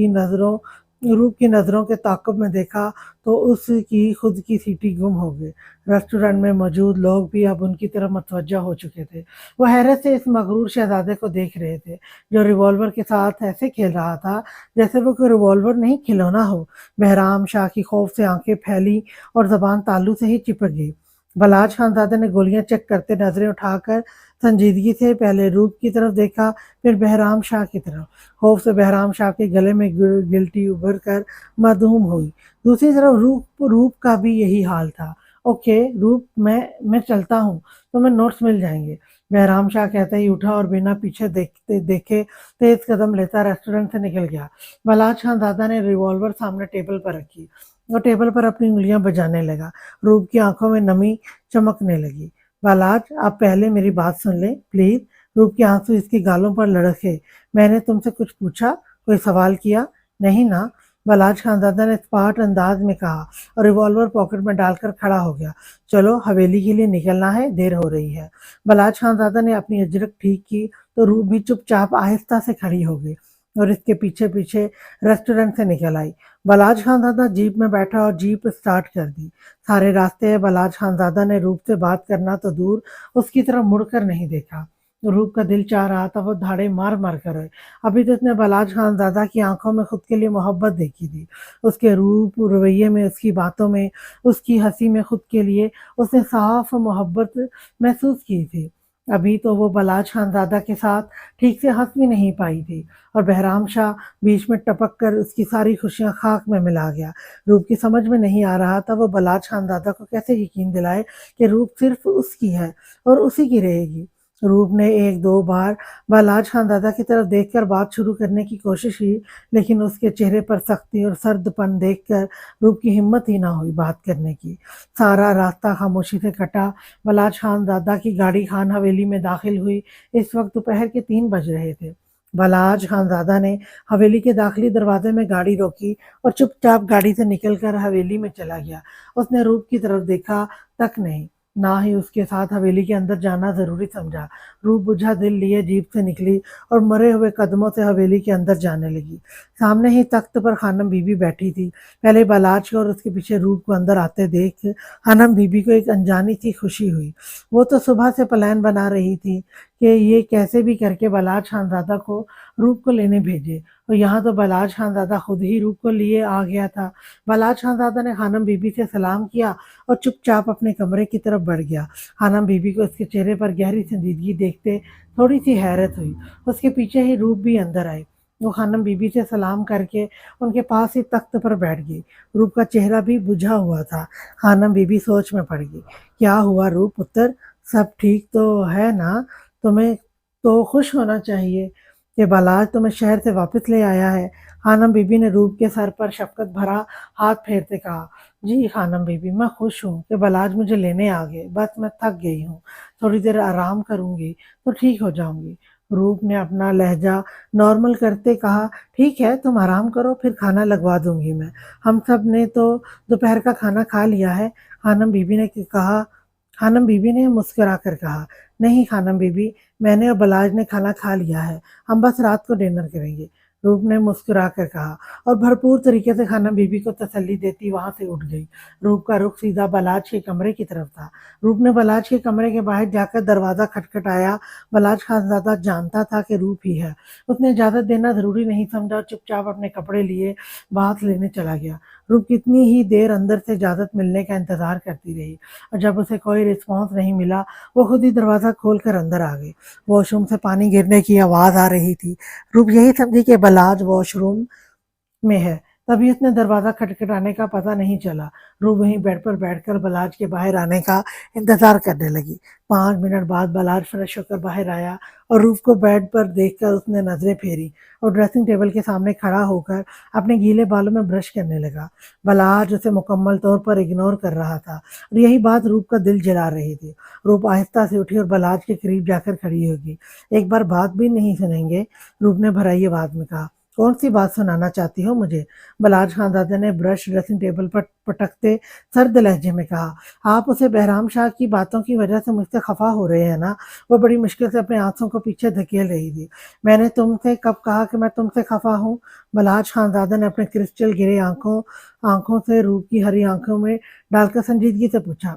की नज़रों के ताक़ुब में देखा तो उसकी खुद की सीटी गुम हो गई। रेस्टोरेंट में मौजूद लोग भी अब उनकी तरफ मुतवज्जह हो चुके थे। वो हैरत से इस मगरूर शहज़ादे को देख रहे थे, जो रिवॉल्वर के साथ ऐसे खेल रहा था जैसे वो कोई रिवॉल्वर नहीं खिलौना हो। बहराम शाह की खौफ से आंखें फैली और ज़बान तालू से ही चिपक गई। बलाज खानज़ादे ने गोलियां चेक करते नजरें उठाकर संजीदगी से पहले रूप की तरफ देखा, फिर बहराम शाह की तरफ। खौफ से बहराम शाह के गले में गिल्टी उभर कर मधूम हुई। दूसरी तरफ रूप रूप का भी यही हाल था। ओके रूप, मैं चलता हूँ, तुम्हें नोट्स मिल जाएंगे। बहराम शाह कहते ही उठा और बिना पीछे देखे तेज कदम लेता रेस्टोरेंट से निकल गया। बलाज खानज़ादा ने रिवॉल्वर सामने टेबल पर रखी और टेबल पर अपनी उंगलियां बजाने लगा। रूप की आंखों में नमी चमकने लगी। बलाज, आप पहले मेरी बात सुन ले प्लीज। रूप के आंसू इसके गालों पर लड़के। मैंने तुमसे कुछ पूछा, कोई सवाल किया? नहीं ना? बलाज खानज़ादा ने स्पाट अंदाज में कहा और रिवॉल्वर पॉकेट में डालकर खड़ा हो गया। चलो हवेली के लिए निकलना है, देर हो रही है। बलाज खानज़ादा ने अपनी अजरक ठीक की तो रूप भी चुपचाप आहिस्ता से खड़ी हो गई और इसके पीछे पीछे रेस्टोरेंट से निकल आई। बलाज खानज़ादा जीप में बैठा और जीप स्टार्ट कर दी। सारे रास्ते बलाज खानज़ादा ने रूप से बात करना तो दूर उसकी तरफ मुड़कर नहीं देखा। रूप का दिल चाह रहा था वो धाड़े मार मार कर रोए। अभी तो उसने बलाज खानज़ादा की आंखों में खुद के लिए मोहब्बत देखी थी। उसके रूप रवैये में, उसकी बातों में, उसकी हंसी में खुद के लिए उसने साफ मोहब्बत महसूस की थी। अभी तो वो बलाज खानज़ादा के साथ ठीक से हंस भी नहीं पाई थी और बहराम शाह बीच में टपक कर उसकी सारी खुशियां खाक में मिला गया। रूप की समझ में नहीं आ रहा था वो बलाज खानज़ादा को कैसे यकीन दिलाए कि रूप सिर्फ उसकी है और उसी की रहेगी। रूप ने एक दो बार बलाज खानज़ादा की तरफ देखकर बात शुरू करने की कोशिश की, लेकिन उसके चेहरे पर सख्ती और सर्दपन देखकर रूप की हिम्मत ही ना हुई बात करने की। सारा रास्ता खामोशी से कटा। बलाज खानज़ादा की गाड़ी खान हवेली में दाखिल हुई। इस वक्त दोपहर के 3 बज रहे थे। बलाज खानज़ादा ने हवेली के दाखिली दरवाजे में गाड़ी रोकी और चुपचाप गाड़ी से निकलकर हवेली में चला गया। उसने रूप की तरफ देखा तक नहीं, ना ही उसके साथ हवेली के अंदर जाना जरूरी समझा। रूप बुझा दिल लिए जीप से निकली और मरे हुए कदमों से हवेली के अंदर जाने लगी। सामने ही तख्त पर खानम बीबी बैठी थी। पहले बलाज को और उसके पीछे रूप को अंदर आते देख खानम बीबी को एक अनजानी सी खुशी हुई। वो तो सुबह से प्लान बना रही थी कि ये कैसे भी करके बलाज खानज़ादा को रूप को लेने भेजे, और यहाँ तो बलाज खानज़ादा खुद ही रूप को लिए आ गया था। बलाज खानज़ादा ने खानम बीबी से सलाम किया और चुपचाप अपने कमरे की तरफ बढ़ गया। खानम बीबी को उसके चेहरे पर गहरी संजीदगी देखते थोड़ी सी हैरत हुई। उसके पीछे ही रूप भी अंदर आई। वो खानम बीबी से सलाम करके उनके पास ही तख्त पर बैठ गई। रूप का चेहरा भी बुझा हुआ था। खानम बीबी सोच में पड़ गई। क्या हुआ रूप पुत्र, सब ठीक तो है ना? तुम्हें तो खुश होना चाहिए कि बलाज तुम्हें शहर से वापस ले आया है। खानम बीबी ने रूप के सर पर शफकत भरा हाथ फेरते कहा। जी खानम बीबी, मैं खुश हूँ कि बलाज मुझे लेने आ गए। बस मैं थक गई हूँ, थोड़ी देर आराम करूंगी तो ठीक हो जाऊंगी। रूप ने अपना लहजा नॉर्मल करते कहा, ठीक है तुम आराम करो, फिर खाना लगवा दूंगी मैं। हम सब ने तो दोपहर का खाना खा लिया है। खानम बीबी ने कहा। खानम बीबी ने मुस्कुरा कर कहा, नहीं खानम बीबी, मैंने और बलाज ने खाना खा लिया है, हम बस रात को डिनर करेंगे। रूप ने मुस्कुरा कर कहा और भरपूर तरीके से खानम बीबी को तसल्ली देती वहां से उठ गई। रूप का रुख सीधा बलाज के कमरे की तरफ था। रूप ने बलाज के कमरे के बाहर जाकर दरवाजा खटखटाया। बलाज खानज़ादा जानता था कि रूप ही है। उसने इजाजत देना जरूरी नहीं समझा और चुपचाप अपने कपड़े लिए बात लेने चला गया। रूप कितनी ही देर अंदर से इजाजत मिलने का इंतजार करती रही और जब उसे कोई रिस्पॉन्स नहीं मिला वो खुद ही दरवाज़ा खोल कर अंदर आ गई। वॉशरूम से पानी गिरने की आवाज़ आ रही थी। रूप यही समझी कि बलाज वॉशरूम में है। तभी उसने दरवाज़ा खटखटाने का पता नहीं चला। रूह वहीं बेड पर बैठकर बलाज के बाहर आने का इंतज़ार करने लगी। 5 मिनट बाद बलाज फ्रेश होकर बाहर आया और रूह को बेड पर देखकर उसने नज़रें फेरी और ड्रेसिंग टेबल के सामने खड़ा होकर अपने गीले बालों में ब्रश करने लगा। बलाज उसे मुकम्मल तौर पर इग्नोर कर रहा था और यही बात रूह का दिल जला रही थी। रूह आहिस्ता से उठी और बलाज के करीब जाकर खड़ी होगी। एक बार बात भी नहीं सुनेंगे? रूह ने भराई आवाज़ में कहा। कौन सी बात सुनाना चाहती हो मुझे? बलाज खानजादे ने ब्रश ड्रेसिंग टेबल पर पटकते सर्द लहजे में कहा। आप उसे बहराम शाह की बातों की वजह से मुझसे खफा हो रहे हैं ना? वो बड़ी मुश्किल से अपने आंसू को पीछे धकेल रही थी। मैंने तुमसे कब कहा कि मैं तुमसे खफा हूँ? बलाज खानजादे ने अपने क्रिस्टल गिरे आंखों से रूह की हरी आंखों में डालकर संजीदगी से पूछा।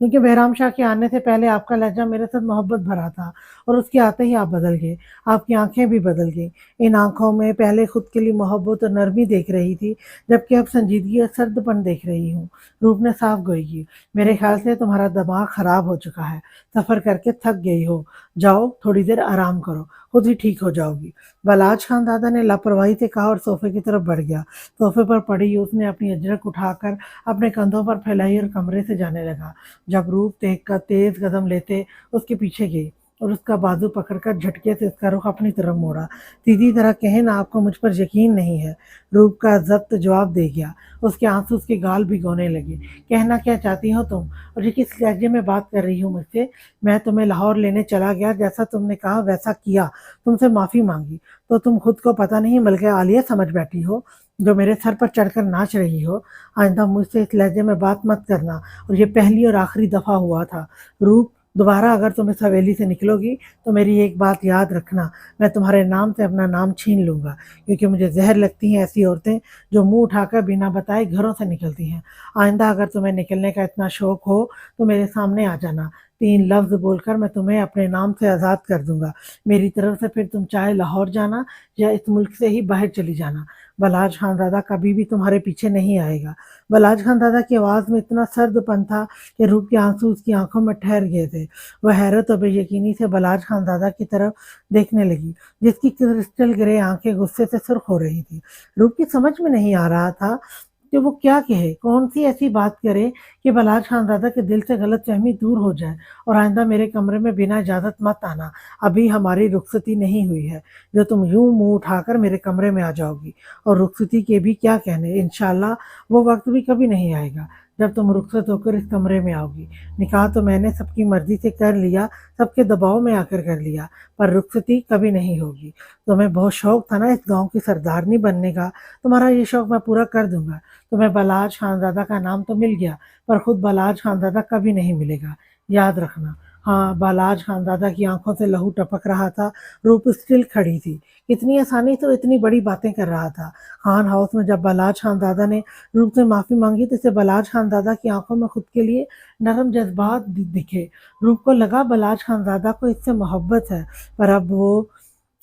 क्योंकि बहराम शाह के आने से पहले आपका लहजा मेरे साथ मोहब्बत भरा था और उसके आते ही आप बदल गए। आपकी आंखें भी बदल गई। इन आंखों में पहले खुद के लिए मोहब्बत और नरमी देख रही थी, जबकि अब संजीदगी और सर्दपन देख रही हूँ। रूप ने साफ गोई की। मेरे ख्याल से तुम्हारा दिमाग खराब हो चुका है। सफर करके थक गई हो। जाओ थोड़ी देर आराम करो, खुद ही ठीक हो जाओगी। बलाज खान दादा ने लापरवाही से कहा और सोफे की तरफ बढ़ गया। सोफे पर पड़ी उसने अपनी अजरक उठाकर अपने कंधों पर फैलाई और कमरे से जाने लगा। जब रूप तेज कदम लेते उसके पीछे गई और उसका बाजू पकड़कर झटके से उसका रुख अपनी तरफ मोड़ा। सीधी तरह कहे ना, आपको मुझ पर यकीन नहीं है? रूप का जब्त जवाब दे गया। उसके आंसू उसके गाल भिगोने लगे। कहना क्या चाहती हो तुम, और ये किस लहजे में बात कर रही हो मुझसे? मैं तुम्हें लाहौर लेने चला गया, जैसा तुमने कहा वैसा किया, तुमसे माफ़ी मांगी, तो तुम खुद को पता नहीं बल्कि आलिया समझ बैठी हो, जो मेरे सर पर चढ़कर नाच रही हो। आइंदा मुझसे इस लहजे में बात मत करना, और ये पहली और आखिरी दफ़ा हुआ था। रूप, दोबारा अगर तुम इस हवेली से निकलोगी तो मेरी एक बात याद रखना, मैं तुम्हारे नाम से अपना नाम छीन लूँगा, क्योंकि मुझे जहर लगती हैं ऐसी औरतें जो मुंह उठाकर बिना बताए घरों से निकलती हैं। आइंदा अगर तुम्हें निकलने का इतना शौक हो तो मेरे सामने आ जाना। 3 लफ्ज़ बोलकर मैं तुम्हें अपने नाम से आज़ाद कर दूँगा। मेरी तरफ से फिर तुम चाहे लाहौर जाना या इस मुल्क से ही बाहर चली जाना। बलाज खानज़ादा कभी भी तुम्हारे पीछे नहीं आएगा। बलाज खानज़ादा की आवाज़ में इतना सर्दपन था कि रूप के आंसू उसकी आंखों में ठहर गए थे। वह हैरत और बेयकीनी से बलाज खानज़ादा की तरफ देखने लगी, जिसकी क्रिस्टल ग्रे आंखें गुस्से से सुर्ख हो रही थी। रूप की समझ में नहीं आ रहा था कि वो क्या कहे, कौन सी ऐसी बात करे कि बलाज खानज़ादा के दिल से गलतफहमी दूर हो जाए। और आइंदा मेरे कमरे में बिना इजाज़त मत आना, अभी हमारी रुखसती नहीं हुई है, जो तुम यूं मुंह उठाकर मेरे कमरे में आ जाओगी। और रुखसती के भी क्या कहने, इंशाल्लाह वो वक्त भी कभी नहीं आएगा जब तुम रुखसत होकर इस कमरे में आओगी। निकाह तो मैंने सबकी मर्जी से कर लिया, सबके दबाव में आकर कर लिया, पर रुखसती कभी नहीं होगी। तुम्हें बहुत शौक था ना इस गांव की सरदारनी बनने का, तुम्हारा ये शौक मैं पूरा कर दूंगा। तुम्हें बलाज खानज़ादा का नाम तो मिल गया, पर खुद बलाज खानज़ादा कभी नहीं मिलेगा, याद रखना। हाँ, बालाज खानज़ादा की आंखों से लहू टपक रहा था। रूप स्टिल खड़ी थी। कितनी आसानी से वो इतनी बड़ी बातें कर रहा था। खान हाउस में जब बालाज खानज़ादा ने रूप से माफ़ी मांगी तो इसे बलाज खानज़ादा की आंखों में खुद के लिए नरम जज्बात दिखे। रूप को लगा बलाज खानज़ादा को इससे मोहब्बत है, पर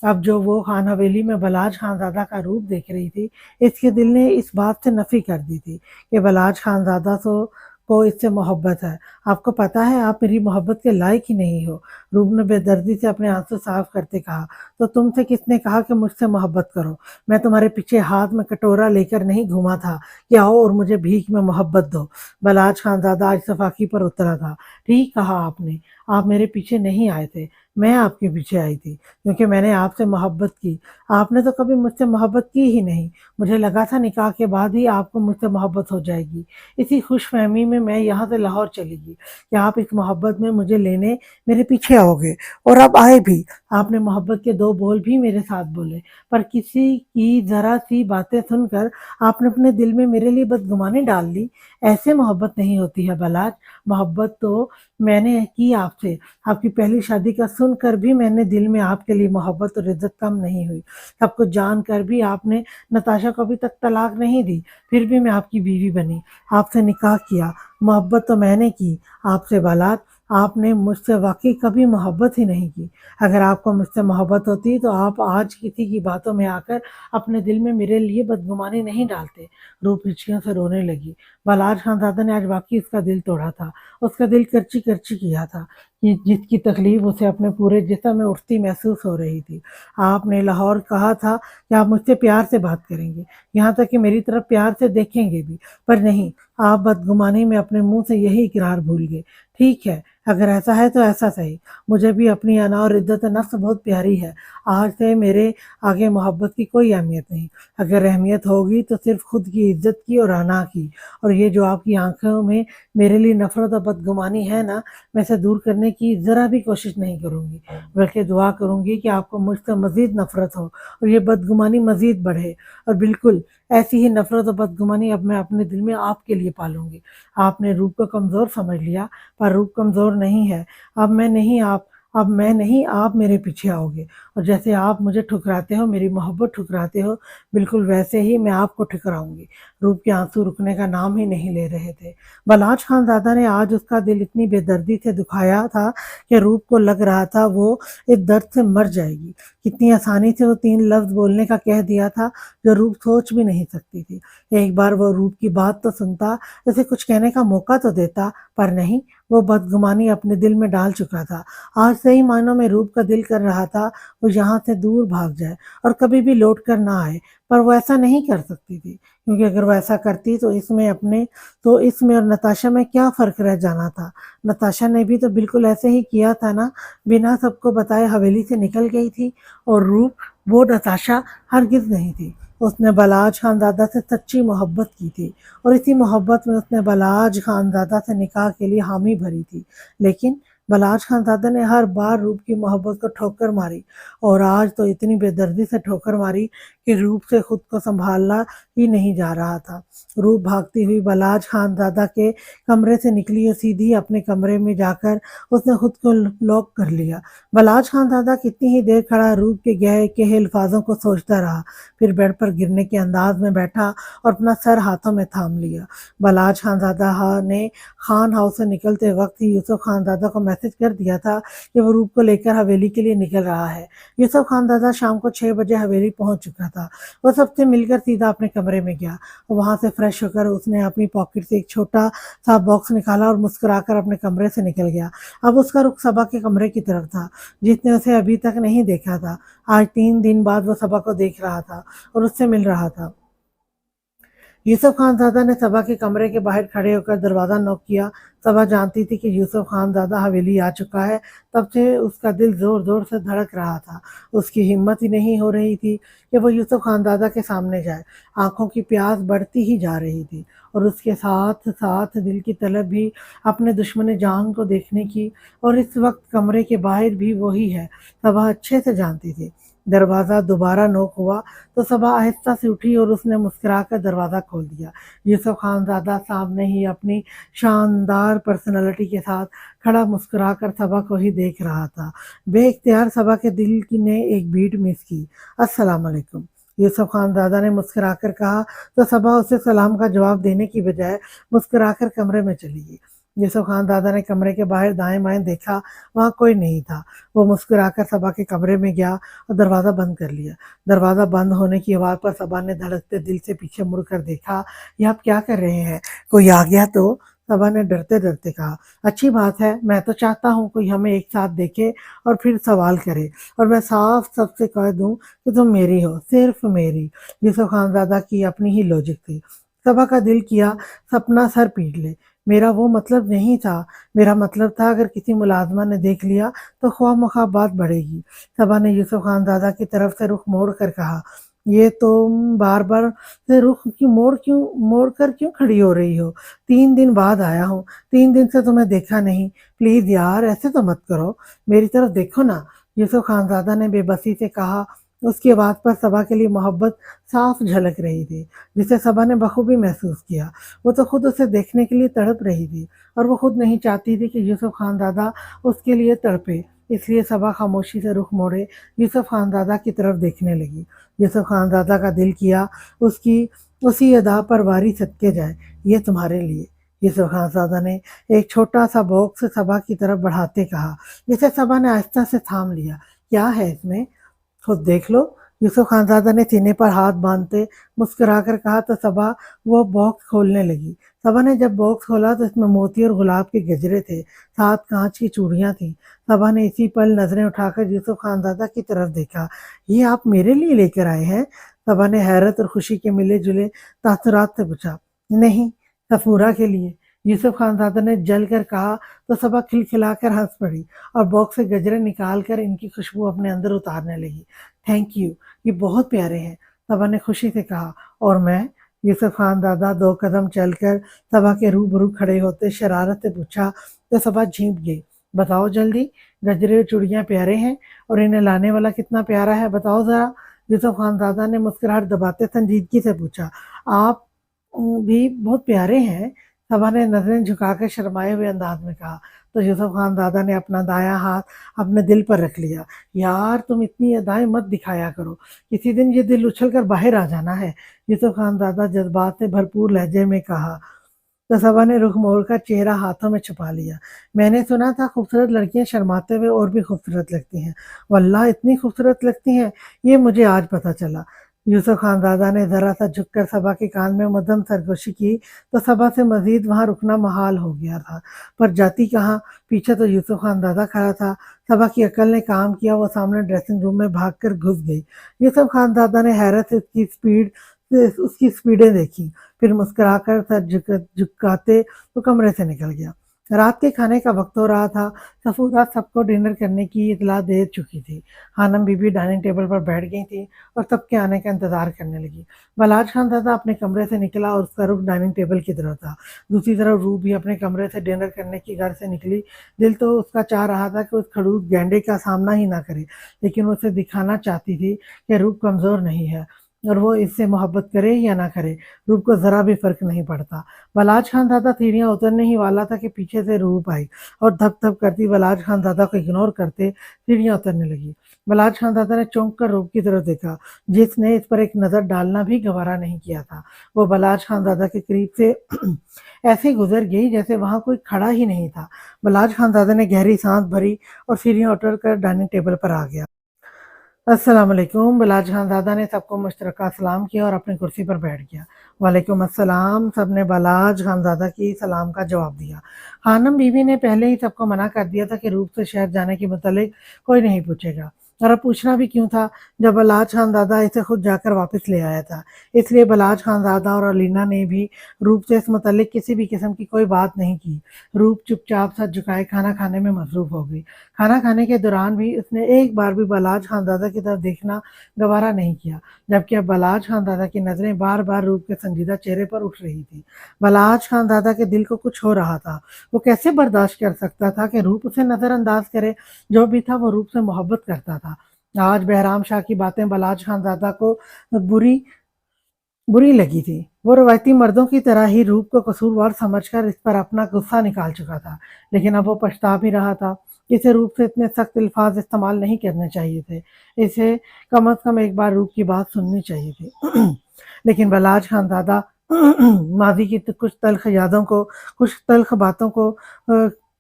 अब जो वो खान हवेली में बलाज खानज़ादा का रूप देख रही थी, इसके दिल ने इस बात से नफ़ी कर दी थी कि बलाज खानज़ादा को इससे मोहब्बत है। आपको पता है आप मेरी मोहब्बत के लायक ही नहीं हो। रूप ने बेदर्दी से अपने आंसू साफ करते कहा। तो तुमसे किसने कहा कि मुझसे मोहब्बत करो? मैं तुम्हारे पीछे हाथ में कटोरा लेकर नहीं घूमा था कि आओ और मुझे भीख में मोहब्बत दो। बलाज खानज़ादा आज सफाकी पर उतरा था। ठीक कहा आपने, आप मेरे पीछे नहीं आए थे, मैं आपके पीछे आई थी, क्योंकि मैंने आपसे मोहब्बत की। आपने तो कभी मुझसे मोहब्बत की ही नहीं। मुझे लगा था निकाह के बाद ही आपको मुझसे मोहब्बत हो जाएगी। इसी खुशफहमी में मैं यहाँ से लाहौर चली गई कि आप इस मोहब्बत में मुझे लेने मेरे पीछे आओगे, और अब आए भी। आपने मोहब्बत के 2 बोल भी मेरे साथ बोले, पर किसी की ज़रा सी बातें सुनकर आपने अपने दिल में मेरे लिए बदगुमानी डाल ली। ऐसे मोहब्बत नहीं होती है बलाज। मोहब्बत तो मैंने की आपसे। आपकी पहली शादी का सुनकर भी मैंने दिल में आपके लिए मोहब्बत और इज्जत कम नहीं हुई। सब कुछ जानकर भी आपने नताशा को अभी तक तलाक नहीं दी, फिर भी मैं आपकी बीवी बनी, आपसे निकाह किया। मोहब्बत तो मैंने की आपसे बलाज, आपने मुझसे वाक़ई कभी मोहब्बत ही नहीं की। अगर आपको मुझसे मोहब्बत होती तो आप आज किसी की बातों में आकर अपने दिल में मेरे लिए बदगुमानी नहीं डालते। रूप हिचकियों से रोने लगी। बलराज खानज़ादा ने आज वाक़ई उसका दिल तोड़ा था। उसका दिल करची-करची किया था, कि जिसकी तकलीफ़ उसे अपने पूरे जिस्म में उठती महसूस हो रही थी। आपने लाहौर कहा था कि आप मुझसे प्यार से बात करेंगे, यहाँ तक कि मेरी तरफ प्यार से देखेंगे भी, पर नहीं, आप बदगुमानी में अपने मुँह से यही इकरार भूल गए। ठीक है, अगर ऐसा है तो ऐसा सही। मुझे भी अपनी अना और इज़्ज़त नफ्स बहुत प्यारी है। आज से मेरे आगे मोहब्बत की कोई अहमियत नहीं। अगर अहमियत होगी तो सिर्फ़ खुद की इज़्ज़त की और अना की। और ये जो आपकी आँखों में मेरे लिए नफ़रत और बदगुमानी है ना, मैं इसे दूर करने की ज़रा भी कोशिश नहीं करूँगी, बल्कि दुआ करूँगी कि आपको मुझसे मज़ीद नफ़रत हो और ये बदगुमानी मज़ीद बढ़े। और बिल्कुल ऐसी ही नफ़रत और बदगुमानी अब मैं अपने दिल में आपके लिए पालूँगी। आपने रूप को कमज़ोर समझ लिया, पर रूप कमज़ोर नहीं है। अब मैं नहीं, आप मेरे पीछे आओगे, और जैसे आप मुझे ठुकराते हो, मेरी मोहब्बत ठुकराते हो, बिल्कुल वैसे ही मैं आपको ठुकराऊँगी। रूप के आँसू रुकने का नाम ही नहीं ले रहे थे। बलराज खानज़ादा ने आज उसका दिल इतनी बेदर्दी से दुखाया था कि रूप को लग रहा था वो इस दर्द से मर जाएगी। कितनी आसानी से वो 3 लफ्ज़ बोलने का कह दिया था, जो रूप सोच भी नहीं सकती थी। एक बार वो रूप की बात तो सुनता, उसे कुछ कहने का मौका तो देता, पर नहीं, वो बदगुमानी अपने दिल में डाल चुका था। आज सही मायनों में रूप का दिल कर रहा था वो यहाँ से दूर भाग जाए और कभी भी लौट कर ना आए, पर वो ऐसा नहीं कर सकती थी, क्योंकि अगर वो ऐसा करती तो इसमें और नताशा में क्या फ़र्क रह जाना था। नताशा ने भी तो बिल्कुल ऐसे ही किया था ना, बिना सबको बताए हवेली से निकल गई थी, और रूप वो नताशा हरगिज़ नहीं थी। उसने बलराज खानज़ादा से सच्ची मोहब्बत की थी, और इसी मोहब्बत में उसने बलराज खानज़ादा से निकाह के लिए हामी भरी थी। लेकिन बलराज खानज़ादा ने हर बार रूप की मोहब्बत को ठोकर मारी, और आज तो इतनी बेदर्दी से ठोकर मारी कि रूप से खुद को संभालना ही नहीं जा रहा था। रूप भागती हुई बलराज खानज़ादा के कमरे से निकली और सीधी अपने कमरे में जाकर उसने खुद को लॉक कर लिया। बलराज खानज़ादा कितनी ही देर खड़ा रूप के कहे अल्फाजों को सोचता रहा, फिर बेड पर गिरने के अंदाज में बैठा और अपना सर हाथों में थाम लिया। बलराज खानज़ादा ने खान हाउस से निकलते वक्त ही यूसुफ खानज़ादा को मैसेज कर दिया था कि वो रूप को लेकर हवेली के लिए निकल रहा है। यूसुफ खानज़ादा शाम को 6 बजे हवेली पहुंच चुका था। वो सबसे मिलकर सीधा अपने कमरे में गया, और वहां से फ्रेश होकर उसने अपनी पॉकेट से एक छोटा सा बॉक्स निकाला और मुस्कुराकर अपने कमरे से निकल गया। अब उसका रुख सबा के कमरे की तरफ था, जिसने उसे अभी तक नहीं देखा था। आज 3 दिन बाद वो सबा को देख रहा था और उससे मिल रहा था। यूसुफ खानज़ादा ने सबा के कमरे के बाहर खड़े होकर दरवाज़ा नॉक किया। सबा जानती थी कि यूसुफ खानज़ादा हवेली आ चुका है, तब से उसका दिल ज़ोर-ज़ोर से धड़क रहा था। उसकी हिम्मत ही नहीं हो रही थी कि वो यूसुफ खानज़ादा के सामने जाए। आँखों की प्यास बढ़ती ही जा रही थी, और उसके साथ-साथ दिल की तलब भी अपने दुश्मन-ए-जान को देखने की, और इस वक़्त कमरे के बाहर भी वही है, सबा अच्छे से जानती थी। दरवाज़ा दोबारा नॉक हुआ तो सबा आहिस्ता से उठी और उसने मुस्कुराकर दरवाज़ा खोल दिया। यूसुफ खानज़ादा सामने ही अपनी शानदार पर्सनैलिटी के साथ खड़ा मुस्कुराकर सबा को ही देख रहा था। बेइख्तियार सबा के दिल की ने एक बीट मिस की। अस्सलाम वालेकुम, यूसुफ खानज़ादा ने मुस्कुराकर कहा, तो सबा उसे सलाम का जवाब देने की बजाय मुस्कुराकर कमरे में चली गई। यूसुफ खानज़ादा ने कमरे के बाहर दाएं-बाएं देखा, वहाँ कोई नहीं था। वो मुस्कुराकर सबा के कमरे में गया और दरवाज़ा बंद कर लिया। दरवाज़ा बंद होने की आवाज़ पर सबा ने धड़कते दिल से पीछे मुड़कर देखा। ये आप क्या कर रहे हैं? कोई आ गया तो? सबा ने डरते-डरते कहा। अच्छी बात है, मैं तो चाहता हूँ कोई हमें एक साथ देखे और फिर सवाल करे, और मैं साफ सबसे कह दूँ कि तुम मेरी हो, सिर्फ मेरी। यूसुफ खानज़ादा की अपनी ही लॉजिक थी। सबा का दिल किया सपना सर पीट ले। मेरा वो मतलब नहीं था। मेरा मतलब था अगर किसी मुलाज़िमा ने देख लिया तो ख्वाह-मख्वाह बात बढ़ेगी। सबा ने यूसुफ खानज़ादा की तरफ से रुख मोड़ कर कहा, ये तुम बार-बार से रुख की मोड़ कर क्यों खड़ी हो रही हो? 3 दिन बाद आया हूँ, 3 दिन से तुम्हें देखा नहीं। प्लीज़ यार, ऐसे तो मत करो, मेरी तरफ देखो ना। यूसुफ खानज़ादा ने बेबसी से कहा। उसकी आवाज़ पर सबा के लिए मोहब्बत साफ झलक रही थी, जिसे सबा ने बखूबी महसूस किया। वो तो खुद उसे देखने के लिए तड़प रही थी, और वो खुद नहीं चाहती थी कि यूसुफ खानज़ादा उसके लिए तड़पे। इसलिए सबा खामोशी से रुख मोड़े यूसुफ खानज़ादा की तरफ देखने लगी। यूसुफ खानज़ादा का दिल किया उसकी उसी अदा पर वारी सदके जाए, ये तुम्हारे लिए। यूसुफ खानज़ादा ने एक छोटा सा बॉक्स सबा की तरफ बढ़ाते कहा, जिसे सबा ने आहिस्ता से थाम लिया। क्या है इसमें? खुद देख लो। यूसुफ खानज़ादा ने सीने पर हाथ बांधते मुस्कुराकर कहा तो सबा वो बॉक्स खोलने लगी। सबा ने जब बॉक्स खोला तो इसमें मोती और गुलाब के गजरे थे, साथ कांच की चूड़ियां थीं। सबा ने इसी पल नजरें उठाकर यूसुफ खानज़ादा की तरफ देखा। ये आप मेरे लिए लेकर आए हैं? सबा ने हैरत और खुशी के मिले जुले तासुरात से पूछा। नहीं, सफूरा के लिए, यूसुफ खानज़ादा ने जल कर कहा तो सबा खिलखिलाकर हंस पड़ी और बॉक्स से गजरे निकाल कर इनकी खुशबू अपने अंदर उतारने लगी। थैंक यू, ये बहुत प्यारे हैं, सबा ने खुशी से कहा। और मैं? यूसुफ खानज़ादा 2 कदम चलकर सबा के रूबरू खड़े होते शरारत से पूछा तो सबा झींप गई। बताओ जल्दी, गजरे और चूड़ियाँ प्यारे हैं और इन्हें लाने वाला कितना प्यारा है, बताओ ज़रा। यूसुफ खानज़ादा ने मुस्कुराहट दबाते संजीदगी से पूछा। आप भी बहुत प्यारे हैं, सबा ने नजरें झुकाकर शर्माए हुए अंदाज में कहा। तो यूसुफ खानज़ादा ने अपना दायां हाथ अपने दिल पर रख लिया। यार तुम इतनी अदाएं मत दिखाया करो, किसी दिन ये दिल उछल कर बाहर आ जाना है, यूसुफ खानज़ादा जज्बात से भरपूर लहजे में कहा। तो सबा ने रुख मोड़कर चेहरा हाथों में छुपा लिया। मैंने सुना था खूबसूरत लड़कियां शर्माते हुए और भी खूबसूरत लगती हैं। वल्लाह इतनी खूबसूरत लगती हैं, ये मुझे आज पता चला। यूसुफ खानज़ादा ने जरा सा झुककर सबा के कान में मध्यम सरगोशी की तो सबा से मजीद वहां रुकना महाल हो गया था। पर जाती कहाँ, पीछे तो यूसुफ खानज़ादा खड़ा था। सबा की अकल ने काम किया, वो सामने ड्रेसिंग रूम में भागकर घुस गई। यूसुफ खानज़ादा ने हैरत से उसकी स्पीडें देखी, फिर मुस्कुराकर सर झुकाते तो कमरे से निकल गया। रात के खाने का वक्त हो रहा था। सफूरा सबको डिनर करने की इतला दे चुकी थी। खानम बीबी डाइनिंग टेबल पर बैठ गई थी और सबके आने का इंतजार करने लगी। बलाज खानज़ादा अपने कमरे से निकला और उसका रुख डाइनिंग टेबल की तरफ था। दूसरी तरफ रूह भी अपने कमरे से डिनर करने की घर से निकली। दिल तो उसका चाह रहा था कि उस खड़ूस गैंडे का सामना ही ना करे, लेकिन उसे दिखाना चाहती थी कि रूह कमजोर नहीं है और वो इससे मोहब्बत करे या ना करे, रूप को जरा भी फर्क नहीं पड़ता। बलाज खानज़ादा सीढ़ियां उतरने ही वाला था कि पीछे से रूप आई और धप धप करती बलाज खानज़ादा को इग्नोर करते सीढ़ियां उतरने लगी। बलाज खानज़ादा ने चौंक कर रूप की तरफ देखा, जिसने इस पर एक नजर डालना भी गवारा नहीं किया था। वो बलाज खानज़ादा के करीब से ऐसे गुजर गई जैसे वहां कोई खड़ा ही नहीं था। बलाज खानज़ादा ने गहरी सांस भरी और सीढ़ियां उतर कर डाइनिंग टेबल पर आ गया। अस्सलाम वालेकुम। बलाज खानज़ादा ने सबको मुश्तरका सलाम किया और अपनी कुर्सी पर बैठ गया। वालेकुम अस्सलाम, सबने बलाज खानज़ादा की सलाम का जवाब दिया। खानम बीवी ने पहले ही सबको मना कर दिया था कि रूप से शहर जाने के मुतालिक कोई नहीं पूछेगा, और अब पूछना भी क्यों था जब बलाज खानज़ादा इसे खुद जाकर वापस ले आया था। इसलिए बलाज खानज़ादा और अलीना ने भी रूप से इस मुतालिक किसी भी किस्म की कोई बात नहीं की। रूप चुपचाप सर झुकाए खाना खाने में मसरूफ हो गई। खाना खाने के दौरान भी उसने एक बार भी बलाज खानज़ादा की तरफ देखना गवारा नहीं किया, जबकि अब बलाज खानज़ादा की नज़रें बार बार रूप के संजीदा चेहरे पर उठ रही थी। बलाज खानज़ादा के दिल को कुछ हो रहा था। वो कैसे बर्दाश्त कर सकता था कि रूप उसे नज़रअंदाज करे? जो भी था वो रूप से मोहब्बत करता था। आज बहराम शाह की बातें बलाज खानज़ादा को बुरी बुरी लगी थी। वो रवायती मर्दों की तरह ही रूप को कसूरवार समझकर इस पर अपना गुस्सा निकाल चुका था, लेकिन अब वो पछता भी रहा था। इसे रूप से इतने सख्त अल्फाज इस्तेमाल नहीं करने चाहिए थे। इसे कम अज कम एक बार रूप की बात सुननी चाहिए थी। लेकिन बलाज खानज़ादा माजी की कुछ तल्ख यादों को, कुछ तल्ख बातों को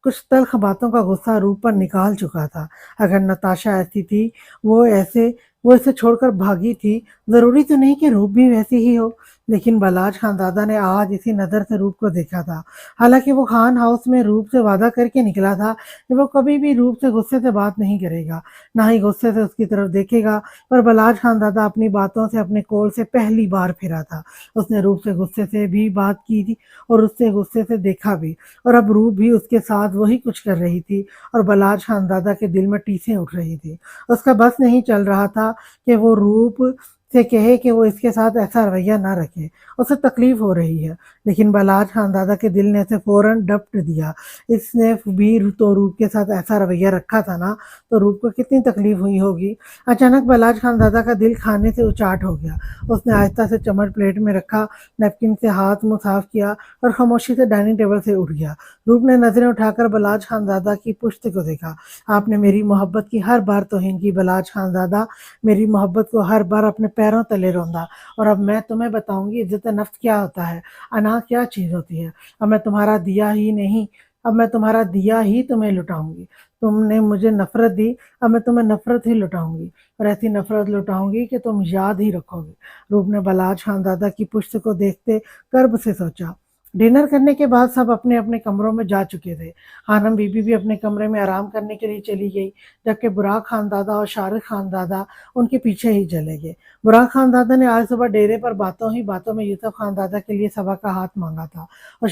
कुछ तल्ख बातों का गुस्सा रूप पर निकाल चुका था। अगर नताशा ऐसी थी, वो ऐसे वो इसे छोड़कर भागी थी, जरूरी तो नहीं कि रूप भी वैसी ही हो। लेकिन बलाज खानज़ादा ने आज इसी नज़र से रूप को देखा था। हालांकि वो खान हाउस में रूप से वादा करके निकला था कि वो कभी भी रूप से गुस्से से बात नहीं करेगा, ना ही गुस्से से उसकी तरफ देखेगा, पर बलाज खानज़ादा अपनी बातों से अपने कोल से पहली बार फिरा था। उसने रूप से गुस्से से भी बात की थी और उससे गुस्से से देखा भी, और अब रूप भी उसके साथ वही कुछ कर रही थी और बलाज खानज़ादा के दिल में टीसें उठ रही थी। उसका बस नहीं चल रहा था कि वो रूप से कहे कि वो इसके साथ ऐसा रवैया ना रखे, उसे तकलीफ हो रही है। लेकिन बलाज खानज़ादा के दिल ने इसे फौरन डपट दिया। इसने भी तो रूप के साथ ऐसा रवैया रखा था ना, तो रूप को कितनी तकलीफ हुई होगी। अचानक बलाज खानज़ादा का दिल खाने से उचाट हो गया। उसने आहिस्ता से चम्मच प्लेट में रखा, नैपकिन से हाथ मुंह साफ किया और खामोशी से डाइनिंग टेबल से उठ गया। रूप ने नजरें उठाकर बलाज खानज़ादा की पुश्त को देखा। आपने मेरी मोहब्बत की हर बार तौहीन की बलाज खानज़ादा, मेरी मोहब्बत को हर बार अपने पैरों तले रौंदा। और अब मैं तुम्हें बताऊंगी इज्जत नफ्स क्या होता है, अना क्या चीज़ होती है। अब मैं तुम्हारा दिया ही नहीं, अब मैं तुम्हारा दिया ही तुम्हें लुटाऊंगी। तुमने मुझे नफरत दी, अब मैं तुम्हें नफरत ही लुटाऊंगी, और ऐसी नफरत लुटाऊंगी कि तुम याद ही रखोगे। रूप ने बलाज खानदादा की पुश्त को देखते कर्ब से सोचा। डिनर करने के बाद सब अपने अपने कमरों में जा चुके थे। खानम बीबी भी अपने कमरे में आराम करने के लिए चली गई, जबकि बुराक खानदादा और शारिक खानदादा उनके पीछे ही चले गए। बुराक खानदादा ने आज सुबह डेरे पर बातों ही बातों में यूसुफ खानदादा के लिए सबा का हाथ मांगा था, और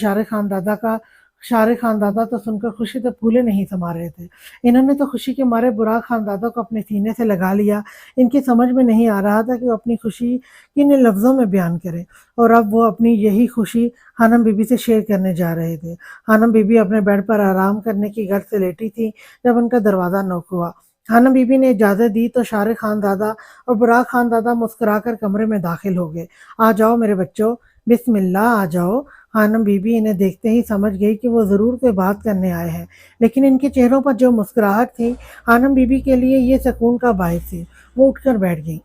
शारिक खानदादा तो सुनकर खुशी से फूले नहीं समा रहे थे। इन्होंने तो खुशी के मारे बुराक खानदादा को अपने सीने से लगा लिया। इनकी समझ में नहीं आ रहा था कि वो अपनी खुशी किन लफ्ज़ों में बयान करें, और अब वो अपनी यही खुशी हानम बीबी से शेयर करने जा रहे थे। हानम बीबी अपने बेड पर आराम करने की गर्ज से लेटी थी जब उनका दरवाज़ा नॉक हुआ। हानम बीबी ने इजाज़त दी तो शारिक खानदादा और बुराक खानदादा मुस्कुराकर कमरे में दाखिल हो गए। आ जाओ मेरे बच्चों, बिस्मिल्लाह आ जाओ। हानम बीबी इन्हें देखते ही समझ गई कि वो ज़रूर कोई बात करने आए हैं, लेकिन इनके चेहरों पर जो मुस्कुराहट थी हानम बीबी के लिए ये सुकून का बायस थी। वो उठकर बैठ गई।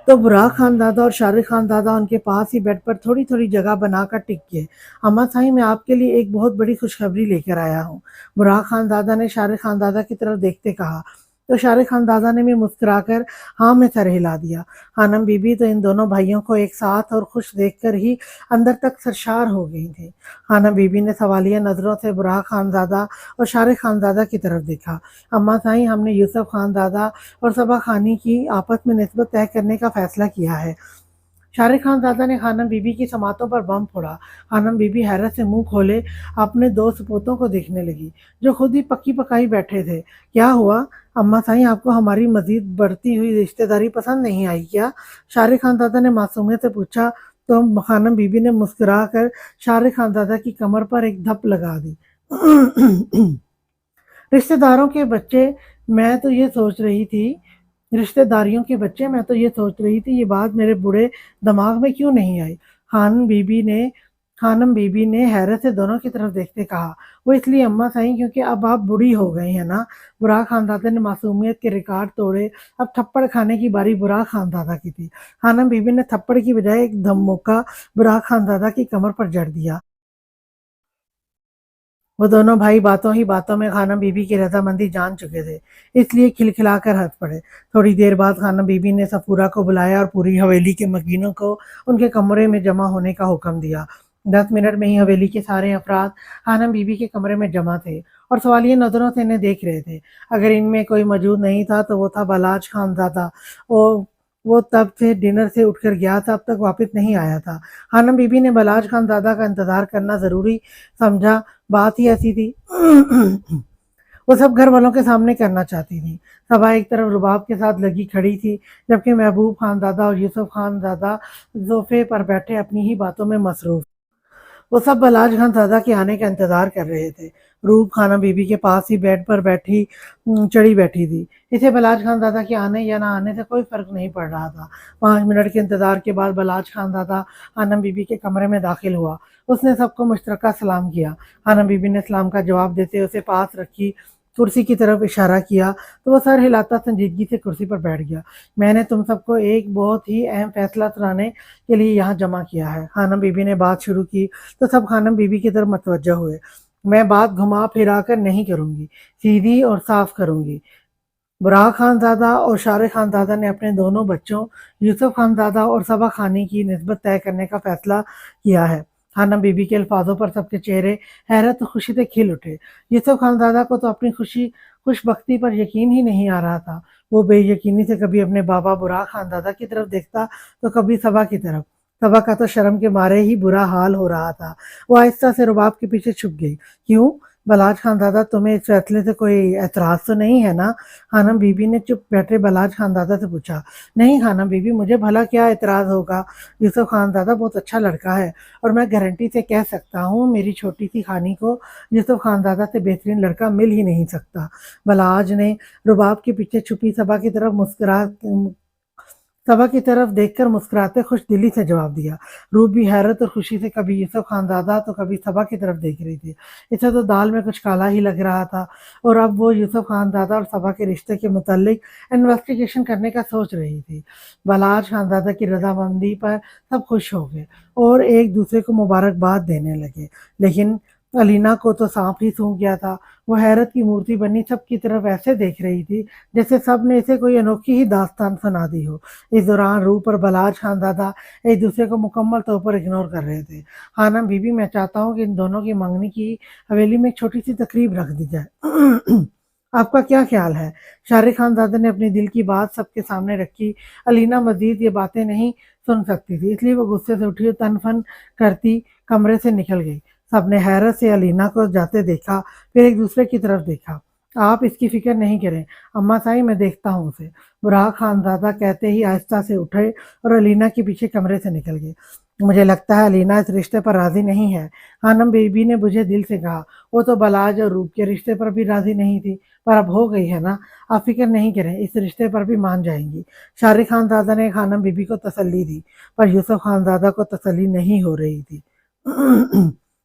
तो बुराक खानदादा और शारिक खानदादा उनके पास ही बेड पर थोड़ी थोड़ी जगह बनाकर टिक गए। अम्मा साईं, मैं आपके लिए एक बहुत बड़ी खुशखबरी लेकर आया हूँ, बुराक खानदादा ने शारिक खानदादा की तरफ देखते कहा। तो शारिक खानदादा ने भी मुस्कुराकर हाँ में सर हिला दिया। हानम बीबी तो इन दोनों भाइयों को एक साथ और खुश देखकर ही अंदर तक सरशार हो गई थी। हानम बीबी ने सवालिया नज़रों से बुराक खानदादा और शारिक खानदादा की तरफ देखा। अम्मा साईं, हमने यूसुफ खानदादा और सबा खानी की आपस में निस्बत तय करने का फैसला किया है। शारिक खानदादा ने खानम बीबी की समातों पर बम फोड़ा। खानम बीबी हैरत से मुंह खोले अपने दो सपूतों को देखने लगी, जो खुद ही पक्की पकाई बैठे थे। क्या हुआ अम्मा साईं, आपको हमारी मजीद बढ़ती हुई रिश्तेदारी पसंद नहीं आई क्या? शारिक खानदादा ने मासूमियत से पूछा। तो खानम बीबी ने मुस्कुरा कर शारिक खानदादा की कमर पर एक धप लगा दी। रिश्तेदारों के बच्चे, मैं तो ये सोच रही थी रिश्तेदारियों के बच्चे, मैं तो ये सोच रही थी ये बात मेरे बूढ़े दिमाग में क्यों नहीं आई। खानम बीबी ने हैरत से दोनों की तरफ देखते कहा। वो इसलिए अम्मा साईं क्योंकि अब आप बूढ़ी हो गई हैं ना। बुराक खानदादा ने मासूमियत के रिकॉर्ड तोड़े। अब थप्पड़ खाने की बारी बुराक खानदादा की थी। खानम बीबी ने थप्पड़ की बजाय एक धम्मोका बुराक खानदादा की कमर पर जड़ दिया। वो दोनों भाई बातों ही बातों में खानम बीबी की रजामंदी जान चुके थे, इसलिए खिलखिलाकर हंस पड़े। थोड़ी देर बाद खानम बीबी ने सफूरा को बुलाया और पूरी हवेली के मकीनों को उनके कमरे में जमा होने का हुक्म दिया। 10 मिनट में ही हवेली के सारे अफराद खानम बीबी के कमरे में जमा थे और सवालिया नज़रों से इन्हें देख रहे थे। अगर इनमें कोई मौजूद नहीं था तो वो था बलाज खानजादा। वो वो तब से डिनर से उठकर गया था, अब तक वापस नहीं आया था। खानम बीबी ने बलाज खानजादा का इंतज़ार करना ज़रूरी समझा। बात ही ऐसी थी। वो सब घर वालों के सामने करना चाहती थी। सबा एक तरफ रुबाब के साथ लगी खड़ी थी, जबकि महबूब खानजादा और यूसुफ खानजादा सोफे पर बैठे अपनी ही बातों में मसरूफ। वो सब बलाज खानजादा के आने का इंतजार कर रहे थे। रूप खानम बीबी के पास ही बेड पर चढ़ी बैठी थी। इसे बलाज खानजादा के आने या ना आने से कोई फर्क नहीं पड़ रहा था। 5 मिनट के इंतजार के बाद बलाज खानजादा खानम बीबी के कमरे में दाखिल हुआ। उसने सबको मुश्तरका सलाम किया। खानम बीबी ने सलाम का जवाब देते उसे पास रखी कुर्सी की तरफ इशारा किया तो वो सर हिलाता संजीदगी से कुर्सी पर बैठ गया। मैंने तुम सबको एक बहुत ही अहम फैसला सुनाने के लिए यहाँ जमा किया है। खानम बीबी ने बात शुरू की तो सब खानम बीबी की तरफ मतवज्जा हुए। मैं बात घुमा फिरा कर नहीं करूँगी, सीधी और साफ करूँगी। बुराक खानजादा और शारिक खानजादा ने अपने दोनों बच्चों यूसुफ खानजादा और सबा खानी की निस्बत तय करने का फैसला किया है। खानम बीबी के अल्फाजों पर सबके चेहरे हैरत और खुशी से खिल उठे। यूसुफ खानजादा को तो अपनी खुशबख्ती पर यकीन ही नहीं आ रहा था। वो बेयकीनी से कभी अपने बाबा बुराक खानजादा की तरफ देखता तो कभी सबा की तरफ। सबा का तो शर्म के मारे ही बुरा हाल हो रहा था। वो आहिस्ता से रुबाब के पीछे छुप गई। क्यों बलाज खानजादा, तुम्हें इस फैसले से कोई एतराज़ तो नहीं है ना? खानम बीबी ने चुप बैठे बलाज खानजादा से पूछा। नहीं खानम बीबी, मुझे भला क्या एतराज़ होगा। यूसुफ खानजादा बहुत अच्छा लड़का है और मैं गारंटी से कह सकता हूँ मेरी छोटी सी खानी को यूसुफ खानजादा से बेहतरीन लड़का मिल ही नहीं सकता। बलाज ने रुबाब के पीछे छुपी सबा की तरफ सबा की तरफ देखकर मुस्कुराते खुश दिली से जवाब दिया। रूप भी हैरत और खुशी से कभी यूसुफ खानज़ादा तो कभी सबा की तरफ देख रही थी। इसे तो दाल में कुछ काला ही लग रहा था और अब वो यूसुफ खानज़ादा और सबा के रिश्ते के मुतालिक इन्वेस्टिगेशन करने का सोच रही थी। बलाज खानज़ादा की रजामंदी पर सब खुश हो गए और एक दूसरे को मुबारकबाद देने लगे। लेकिन अलीना को तो सांप ही सूंघ गया था। वो हैरत की मूर्ति बनी सबकी तरफ ऐसे देख रही थी जैसे सब ने इसे कोई अनोखी ही दास्तान सुना दी हो। इस दौरान रूप और बलाज खानज़ादा एक दूसरे को मुकम्मल तौर पर इग्नोर कर रहे थे। खानम बीबी, मैं चाहता हूँ कि इन दोनों की मंगनी की हवेली में एक छोटी सी तकरीब रख दी जाए। आपका क्या ख्याल है? शारिक खानज़ादा ने अपनी दिल की बात सबके सामने रखी। अलीना मजीद ये बातें नहीं सुन सकती थी, इसलिए वो गुस्से से उठी और तनफन करती कमरे से निकल गई। सबने हैरत से अलीना को जाते देखा, फिर एक दूसरे की तरफ देखा। आप इसकी फिक्र नहीं करें अम्मा साई, मैं देखता हूँ उसे। बुराक खानज़ादा कहते ही आहिस्ता से उठे और अलीना के पीछे कमरे से निकल गए। मुझे लगता है अलीना इस रिश्ते पर राजी नहीं है, खानम बीबी ने बुझे दिल से कहा। वो तो बलाज और रूप के रिश्ते पर भी राजी नहीं थी, पर अब हो गई है ना। आप फिक्र नहीं करें, इस रिश्ते पर भी मान जाएंगी। शारिक खानज़ादा ने खानम बीबी को तसल्ली दी, पर यूसुफ खानज़ादा को तसल्ली नहीं हो रही थी।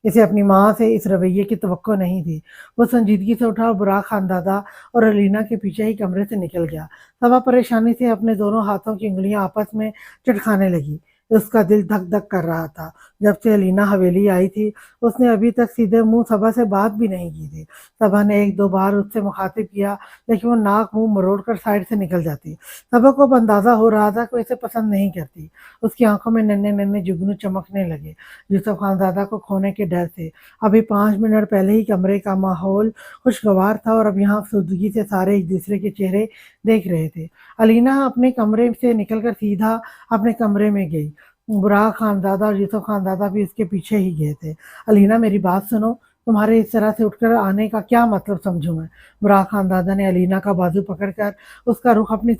इसे अपनी माँ से इस रवैये की तवक्को नहीं थी। वो संजीदगी से उठा और बुराक खानदादा और अलीना के पीछे ही कमरे से निकल गया। सबा परेशानी से अपने दोनों हाथों की उंगलियां आपस में चटखाने लगी। उसका दिल धक धक कर रहा था। जब से अलीना हवेली आई थी उसने अभी तक सीधे मुंह सबा से बात भी नहीं की थी। सबा ने एक दो बार उससे मुखातिब किया, लेकिन वो नाक मुंह मरोड़ कर साइड से निकल जाती। सबा को अब अंदाजा हो रहा था कि वो इसे पसंद नहीं करती। उसकी आंखों में नन्हे नन्हे जुगनू चमकने लगे यूसुफ खानज़ादा को खोने के डर से। अभी 5 मिनट पहले ही कमरे का माहौल खुशगवार था और अब यहाँ अफसुदगी से सारे एक दूसरे के चेहरे देख रहे थे। अलीना अपने कमरे से निकलकर सीधा अपने कमरे में गई। बुराक खानज़ादा और यूसुफ खानज़ादा भी उसके पीछे ही गए थे। अलीना, मेरी बात सुनो, तुम्हारे इस तरह से उठकर आने का क्या मतलब समझूं मैं? बुराक खानज़ादा ने अलीना का बाजू पकड़कर उसका रुख अपनी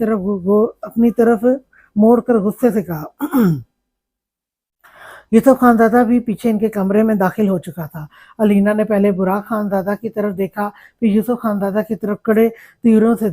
तरफ मोड़कर गुस्से से कहा। यूसुफ खानज़ादा भी पीछे इनके कमरे में दाखिल हो चुका था। अलीना ने पहले बुराक खानज़ादा की तरफ देखा, फिर यूसुफ खानज़ादा की तरफ कड़े तेवरों से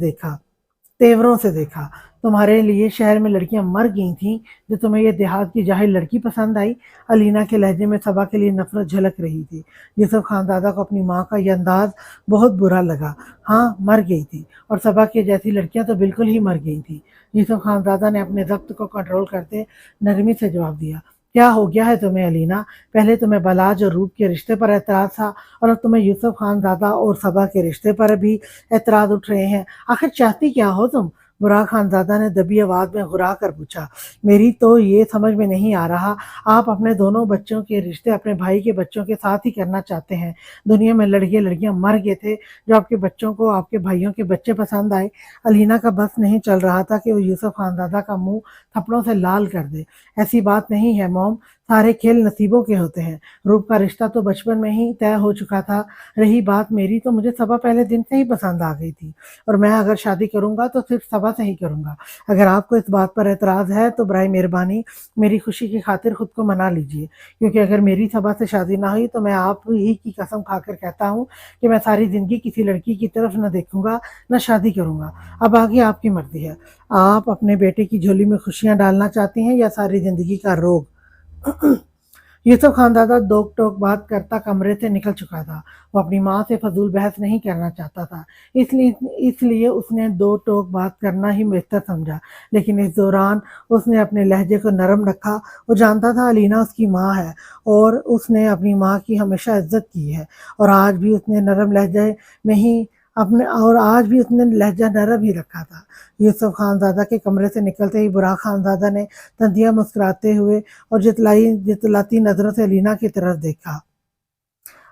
देखा। तुम्हारे लिए शहर में लड़कियां मर गई थीं, जो तुम्हें ये देहात की जाहिल लड़की पसंद आई? अलीना के लहजे में सबा के लिए नफरत झलक रही थी। यूसुफ खानज़ादा को अपनी माँ का यह अंदाज बहुत बुरा लगा। हाँ, मर गई थी, और सबा की जैसी लड़कियां तो बिल्कुल ही मर गई थी। यूसुफ खानज़ादा ने अपने ज़ब्त को कंट्रोल करते नरमी से जवाब दिया। क्या हो गया है तुम्हें अलीना? पहले तुम्हें बलाज और रूप के रिश्ते पर एतराज़ था और अब तुम्हें यूसुफ खानज़ादा और सबा के रिश्ते पर भी एतराज़ उठ रहे हैं। आखिर चाहती क्या हो तुम? बुराक खानज़ादा ने दबी आवाज़ में घुरा कर पूछा। मेरी तो ये समझ में नहीं आ रहा, आप अपने दोनों बच्चों के रिश्ते अपने भाई के बच्चों के साथ ही करना चाहते हैं। दुनिया में लड़के लड़कियां मर गए थे जो आपके बच्चों को आपके भाइयों के बच्चे पसंद आए। अलीना का बस नहीं चल रहा था कि वो यूसुफ खानज़ादा का मुंह थप्पड़ों से लाल कर दे। ऐसी बात नहीं है मॉम, सारे खेल नसीबों के होते हैं। रूप का रिश्ता तो बचपन में ही तय हो चुका था। रही बात मेरी, तो मुझे सबा पहले दिन से ही पसंद आ गई थी और मैं अगर शादी करूंगा तो सिर्फ सबा से ही करूंगा। अगर आपको इस बात पर एतराज़ है तो बराए मेहरबानी मेरी खुशी की खातिर खुद को मना लीजिए, क्योंकि अगर मेरी सबा से शादी ना हुई तो मैं आप ही की कसम खाकर कहता हूँ कि मैं सारी ज़िंदगी किसी लड़की की तरफ न देखूंगा, न शादी करूंगा। अब आगे आपकी मर्ज़ी है। आप अपने बेटे की झोली में खुशियाँ डालना चाहती हैं या सारी ज़िंदगी का रोग? यूसुफ खानज़ादा दोक टोक बात करता कमरे से निकल चुका था। वो अपनी माँ से फजूल बहस नहीं करना चाहता था, इसलिए उसने दो टोक बात करना ही बेहतर समझा। लेकिन इस दौरान उसने अपने लहजे को नरम रखा। वो जानता था अलीना उसकी माँ है और उसने अपनी माँ की हमेशा इज्जत की है, और आज भी उसने लहजा नरम ही रखा था। यूसुफ खानज़ादा के कमरे से निकलते ही बुराक खानज़ादा ने तंदिया मुस्कुराते हुए और जितलाती नजरों से अलीना की तरफ देखा।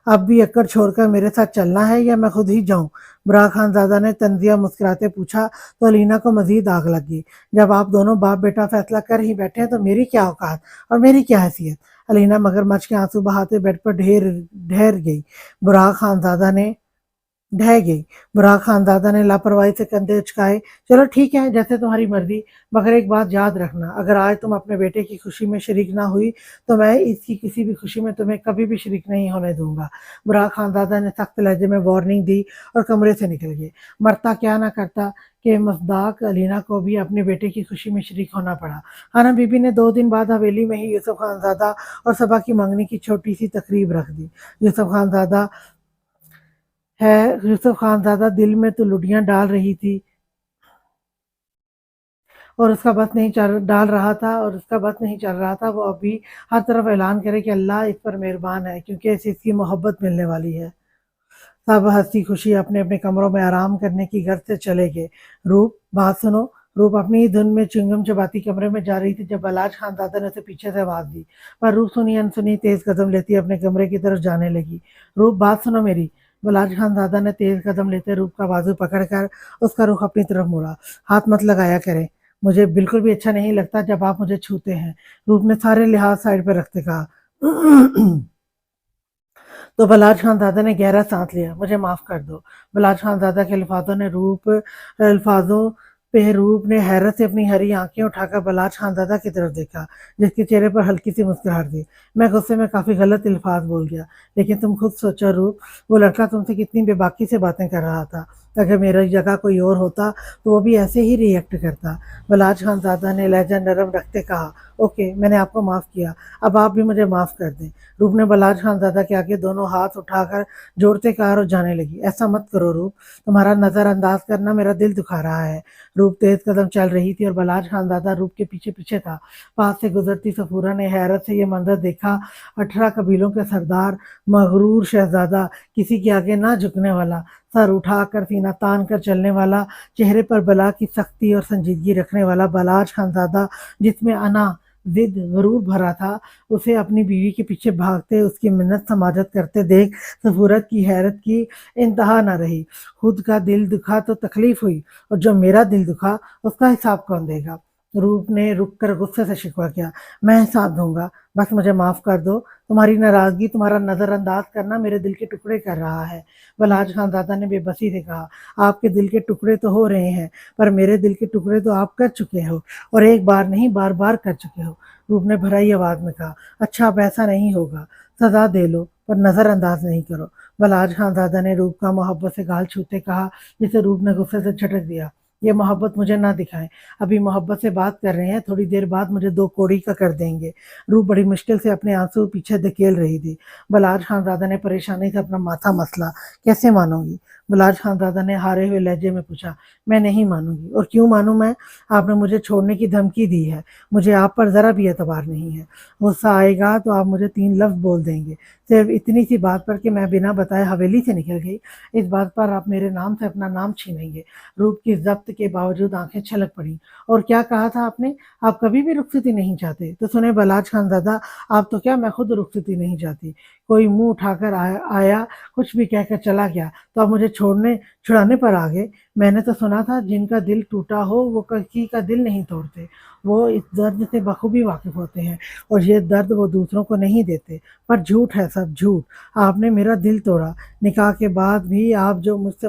अब भी अक्कड़ छोड़कर मेरे साथ चलना है या मैं खुद ही जाऊं? बुराक खानज़ादा ने तंजिया मुस्कुराते पूछा तो अलीना को मजीद आग लगी। जब आप दोनों बाप बेटा फैसला कर ही बैठे हैं तो मेरी क्या औकात और मेरी क्या हैसियत? अलीना मगरमच्छ के आंसू बहाते बेड पर ढेर ढेर गई। बुराक खानज़ादा ने ढह गई। बुरहान खानज़ादा ने लापरवाही से कंधे उचकाए। चलो ठीक है, जैसे तुम्हारी मर्ज़ी, मगर एक बात याद रखना, अगर आज तुम अपने बेटे की खुशी में शरीक ना हुई, तो मैं इसकी किसी भी खुशी में तुम्हें कभी भी शरीक नहीं होने दूँगा। बुरहान खानज़ादा ने सख्त लहज़े में वार्निंग दी और कमरे से निकल गए। मरता क्या ना करता कि मज़दाक अलीना को भी अपने बेटे की खुशी में शरीक होना पड़ा। खाना बीबी ने 2 दिन बाद हवेली में ही यूसुफ खानज़ादा और सबा की मंगनी की छोटी-सी तकरीब रख दी। यूसुफ खानज़ादा है यूसुफ खानज़ादा दिल में तो लुटियाँ डाल रही थी और उसका बस नहीं चल डाल रहा था और उसका बस नहीं चल रहा था, वो अभी हर तरफ ऐलान करे कि अल्लाह इस पर मेहरबान है क्योंकि इसे इसकी मोहब्बत मिलने वाली है। सब हँसी खुशी अपने-अपने कमरों में आराम करने की गर्ज से चले गए। रूप, बात सुनो। रूप अपनी ही धुन में च्युइंगम चबाती कमरे में जा रही थी जब बलाज खानज़ादा ने उसे पीछे से आवाज़ दी। पर रूप सुनी अनसुनी तेज़ कदम लेती अपने कमरे की तरफ जाने लगी। रूप, बात सुनो मेरी। बलाज खानज़ादा ने तेज़ कदम लेते रूप का बाजू पकड़कर उसका रुख अपनी तरफ मोड़ा। हाथ मत लगाया करें। मुझे बिल्कुल भी अच्छा नहीं लगता जब आप मुझे छूते हैं। रूप ने सारे लिहाज़ साइड पे रखते कहा। तो बलाज खानज़ादा ने गहरा सांस लिया। मुझे माफ़ कर दो। बलाज खानज़ादा के अल्फाजों पे रूप ने हैरत से अपनी हरी आंखें उठाकर बलाज खानज़ादा की तरफ देखा, जिसके चेहरे पर हल्की सी मुस्कुराहट थी। मैं गुस्से में काफ़ी गलत अल्फाज बोल गया, लेकिन तुम खुद सोचो रूप, वो लड़का तुमसे कितनी बेबाकी से बातें कर रहा था। अगर मेरी जगह कोई और होता, तो वो भी ऐसे ही रिएक्ट करता। बलाज खानज़ादा ने लहजा नरम रखते कहा, ओके, मैंने आपको माफ़ किया, अब आप भी मुझे माफ़ कर दें। रूप ने बलाज खानज़ादा के आगे दोनों हाथ उठाकर जोड़ते कहा और जाने लगी। ऐसा मत करो रूप, तुम्हारा नज़रअंदाज करना मेरा दिल दुखा रहा है। रूप तेज कदम चल रही थी और बलाज खानज़ादा रूप के पीछे पीछे था। पास से गुजरती सफूरा ने हैरत से ये मंजर देखा। 18 कबीलों के सरदार, मगरूर शहजादा, किसी के आगे ना झुकने वाला, सर उठाकर सीना तान कर चलने वाला, चेहरे पर बला की सख्ती और संजीदगी रखने वाला बलाज खानज़ादा, जिसमें अना जिद गरूर भरा था, उसे अपनी बीवी के पीछे भागते उसकी मिन्नत समाजत करते देख सफूरत की हैरत की इंतहा न रही। खुद का दिल दुखा तो तकलीफ हुई, और जो मेरा दिल दुखा उसका हिसाब कौन देगा। रूप ने रुक कर गुस्से से शिकवा किया, मैं हिसाब दूंगा, बस मुझे माफ कर दो। तुम्हारी नाराजगी, तुम्हारा नजरअंदाज करना मेरे दिल के टुकड़े कर रहा है। बलाज खानदादा ने बेबसी से कहा, आपके दिल के टुकड़े तो हो रहे हैं, पर मेरे दिल के टुकड़े तो आप कर चुके हो, और एक बार नहीं बार बार कर चुके हो। रूप ने भराई आवाज में कहा, अच्छा अब ऐसा नहीं होगा, सजा दे लो पर नजरअंदाज नहीं करो। बलाज खानजादा ने रूप का मोहब्बत से गाल छूते कहा, जिसे रूप ने गुस्से से झटक दिया। ये मोहब्बत मुझे ना दिखाएं, अभी मोहब्बत से बात कर रहे हैं, थोड़ी देर बाद मुझे दो कोड़ी का कर देंगे। रूप बड़ी मुश्किल से अपने आंसू पीछे धकेल रही थी। बलाज खानजादा ने परेशानी से अपना माथा मसला, कैसे मानूंगी? बलाज खानजादा ने हारे हुए लहजे में पूछा, मैं नहीं मानूंगी। और क्यों मानूं मैं? आपने मुझे छोड़ने की धमकी दी है, मुझे आप पर जरा भी एतबार नहीं है। गुस्सा आएगा तो आप मुझे 3 लफ्ज बोल देंगे, सिर्फ इतनी सी बात पर कि मैं बिना बताए हवेली से निकल गई, इस बात पर आप मेरे नाम से अपना नाम छीनेंगे। रूप की जब्त के बावजूद आंखें छलक पड़ी। और क्या कहा था आपने? आप कभी भी रुखसती नहीं चाहते? तो सुने बलाज खानजादा, आप तो क्या, मैं खुद रुखसती नहीं चाहती। कोई मुंह उठाकर आया, कुछ भी कहकर चला गया, तो आप मुझे छुड़ाने पर आ गए। मैंने तो सुना था जिनका दिल टूटा हो वो किसी का दिल नहीं तोड़ते, वो इस दर्द से बखूबी वाकिफ होते हैं, और ये दर्द वो दूसरों को नहीं देते। पर झूठ है, सब झूठ। आपने मेरा दिल तोड़ा, निकाह के बाद भी आपको मुझसे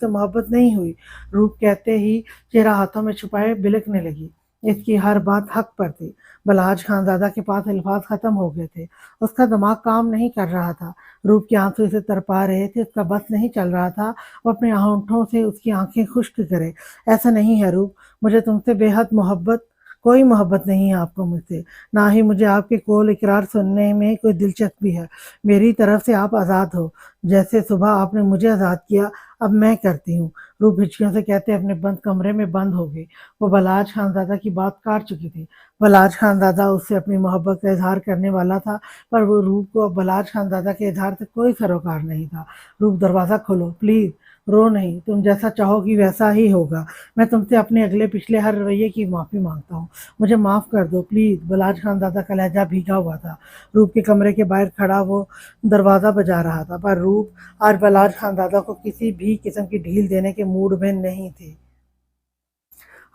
मोहब्बत नहीं हुई। रूप कहते ही चेहरा हाथों में छुपाए बिलकने लगी। इसकी हर बात हक पर थी। बलहाज खानजादा के पास अल्फाज खत्म हो गए थे, उसका दिमाग काम नहीं कर रहा था। रूप के आंसू इसे तड़पा रहे थे, उसका बस नहीं चल रहा था वो अपने होंठों से उसकी आंखें खुश्क करे। ऐसा नहीं है रूप, मुझे तुमसे बेहद मोहब्बत, कोई मोहब्बत नहीं है आपको मुझसे, ना ही मुझे आपके कौल इकरार सुनने में कोई दिलचस्पी है। मेरी तरफ से आप आज़ाद हो, जैसे सुबह आपने मुझे आज़ाद किया, अब मैं करती हूँ। रूप हिचकियों से कहते अपने बंद कमरे में बंद हो गई। वो बलाज खानजादा की बात काट चुकी थी। बलाज खानजादा उससे अपनी मोहब्बत का इजहार करने वाला था, पर वो रूप को अब बलाज खानजादा के इजहार से कोई सरोकार नहीं था। रूप, दरवाज़ा खोलो प्लीज़, रो नहीं, तुम जैसा चाहोगी वैसा ही होगा। मैं तुमसे अपने अगले पिछले हर रवैये की माफ़ी मांगता हूँ, मुझे माफ़ कर दो प्लीज़। बलाज खानजादा का लहजा भीगा हुआ था। रूप के कमरे के बाहर खड़ा वो दरवाज़ा बजा रहा था, पर रूप आज बलाज खानजादा को किसी भी किस्म की ढील देने के मूड में नहीं थी।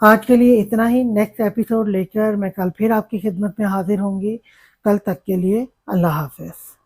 आज के लिए इतना ही। नेक्स्ट एपिसोड लेकर मैं कल फिर आपकी खिदमत में हाजिर होंगी। कल तक के लिए अल्लाह हाफ़िज़।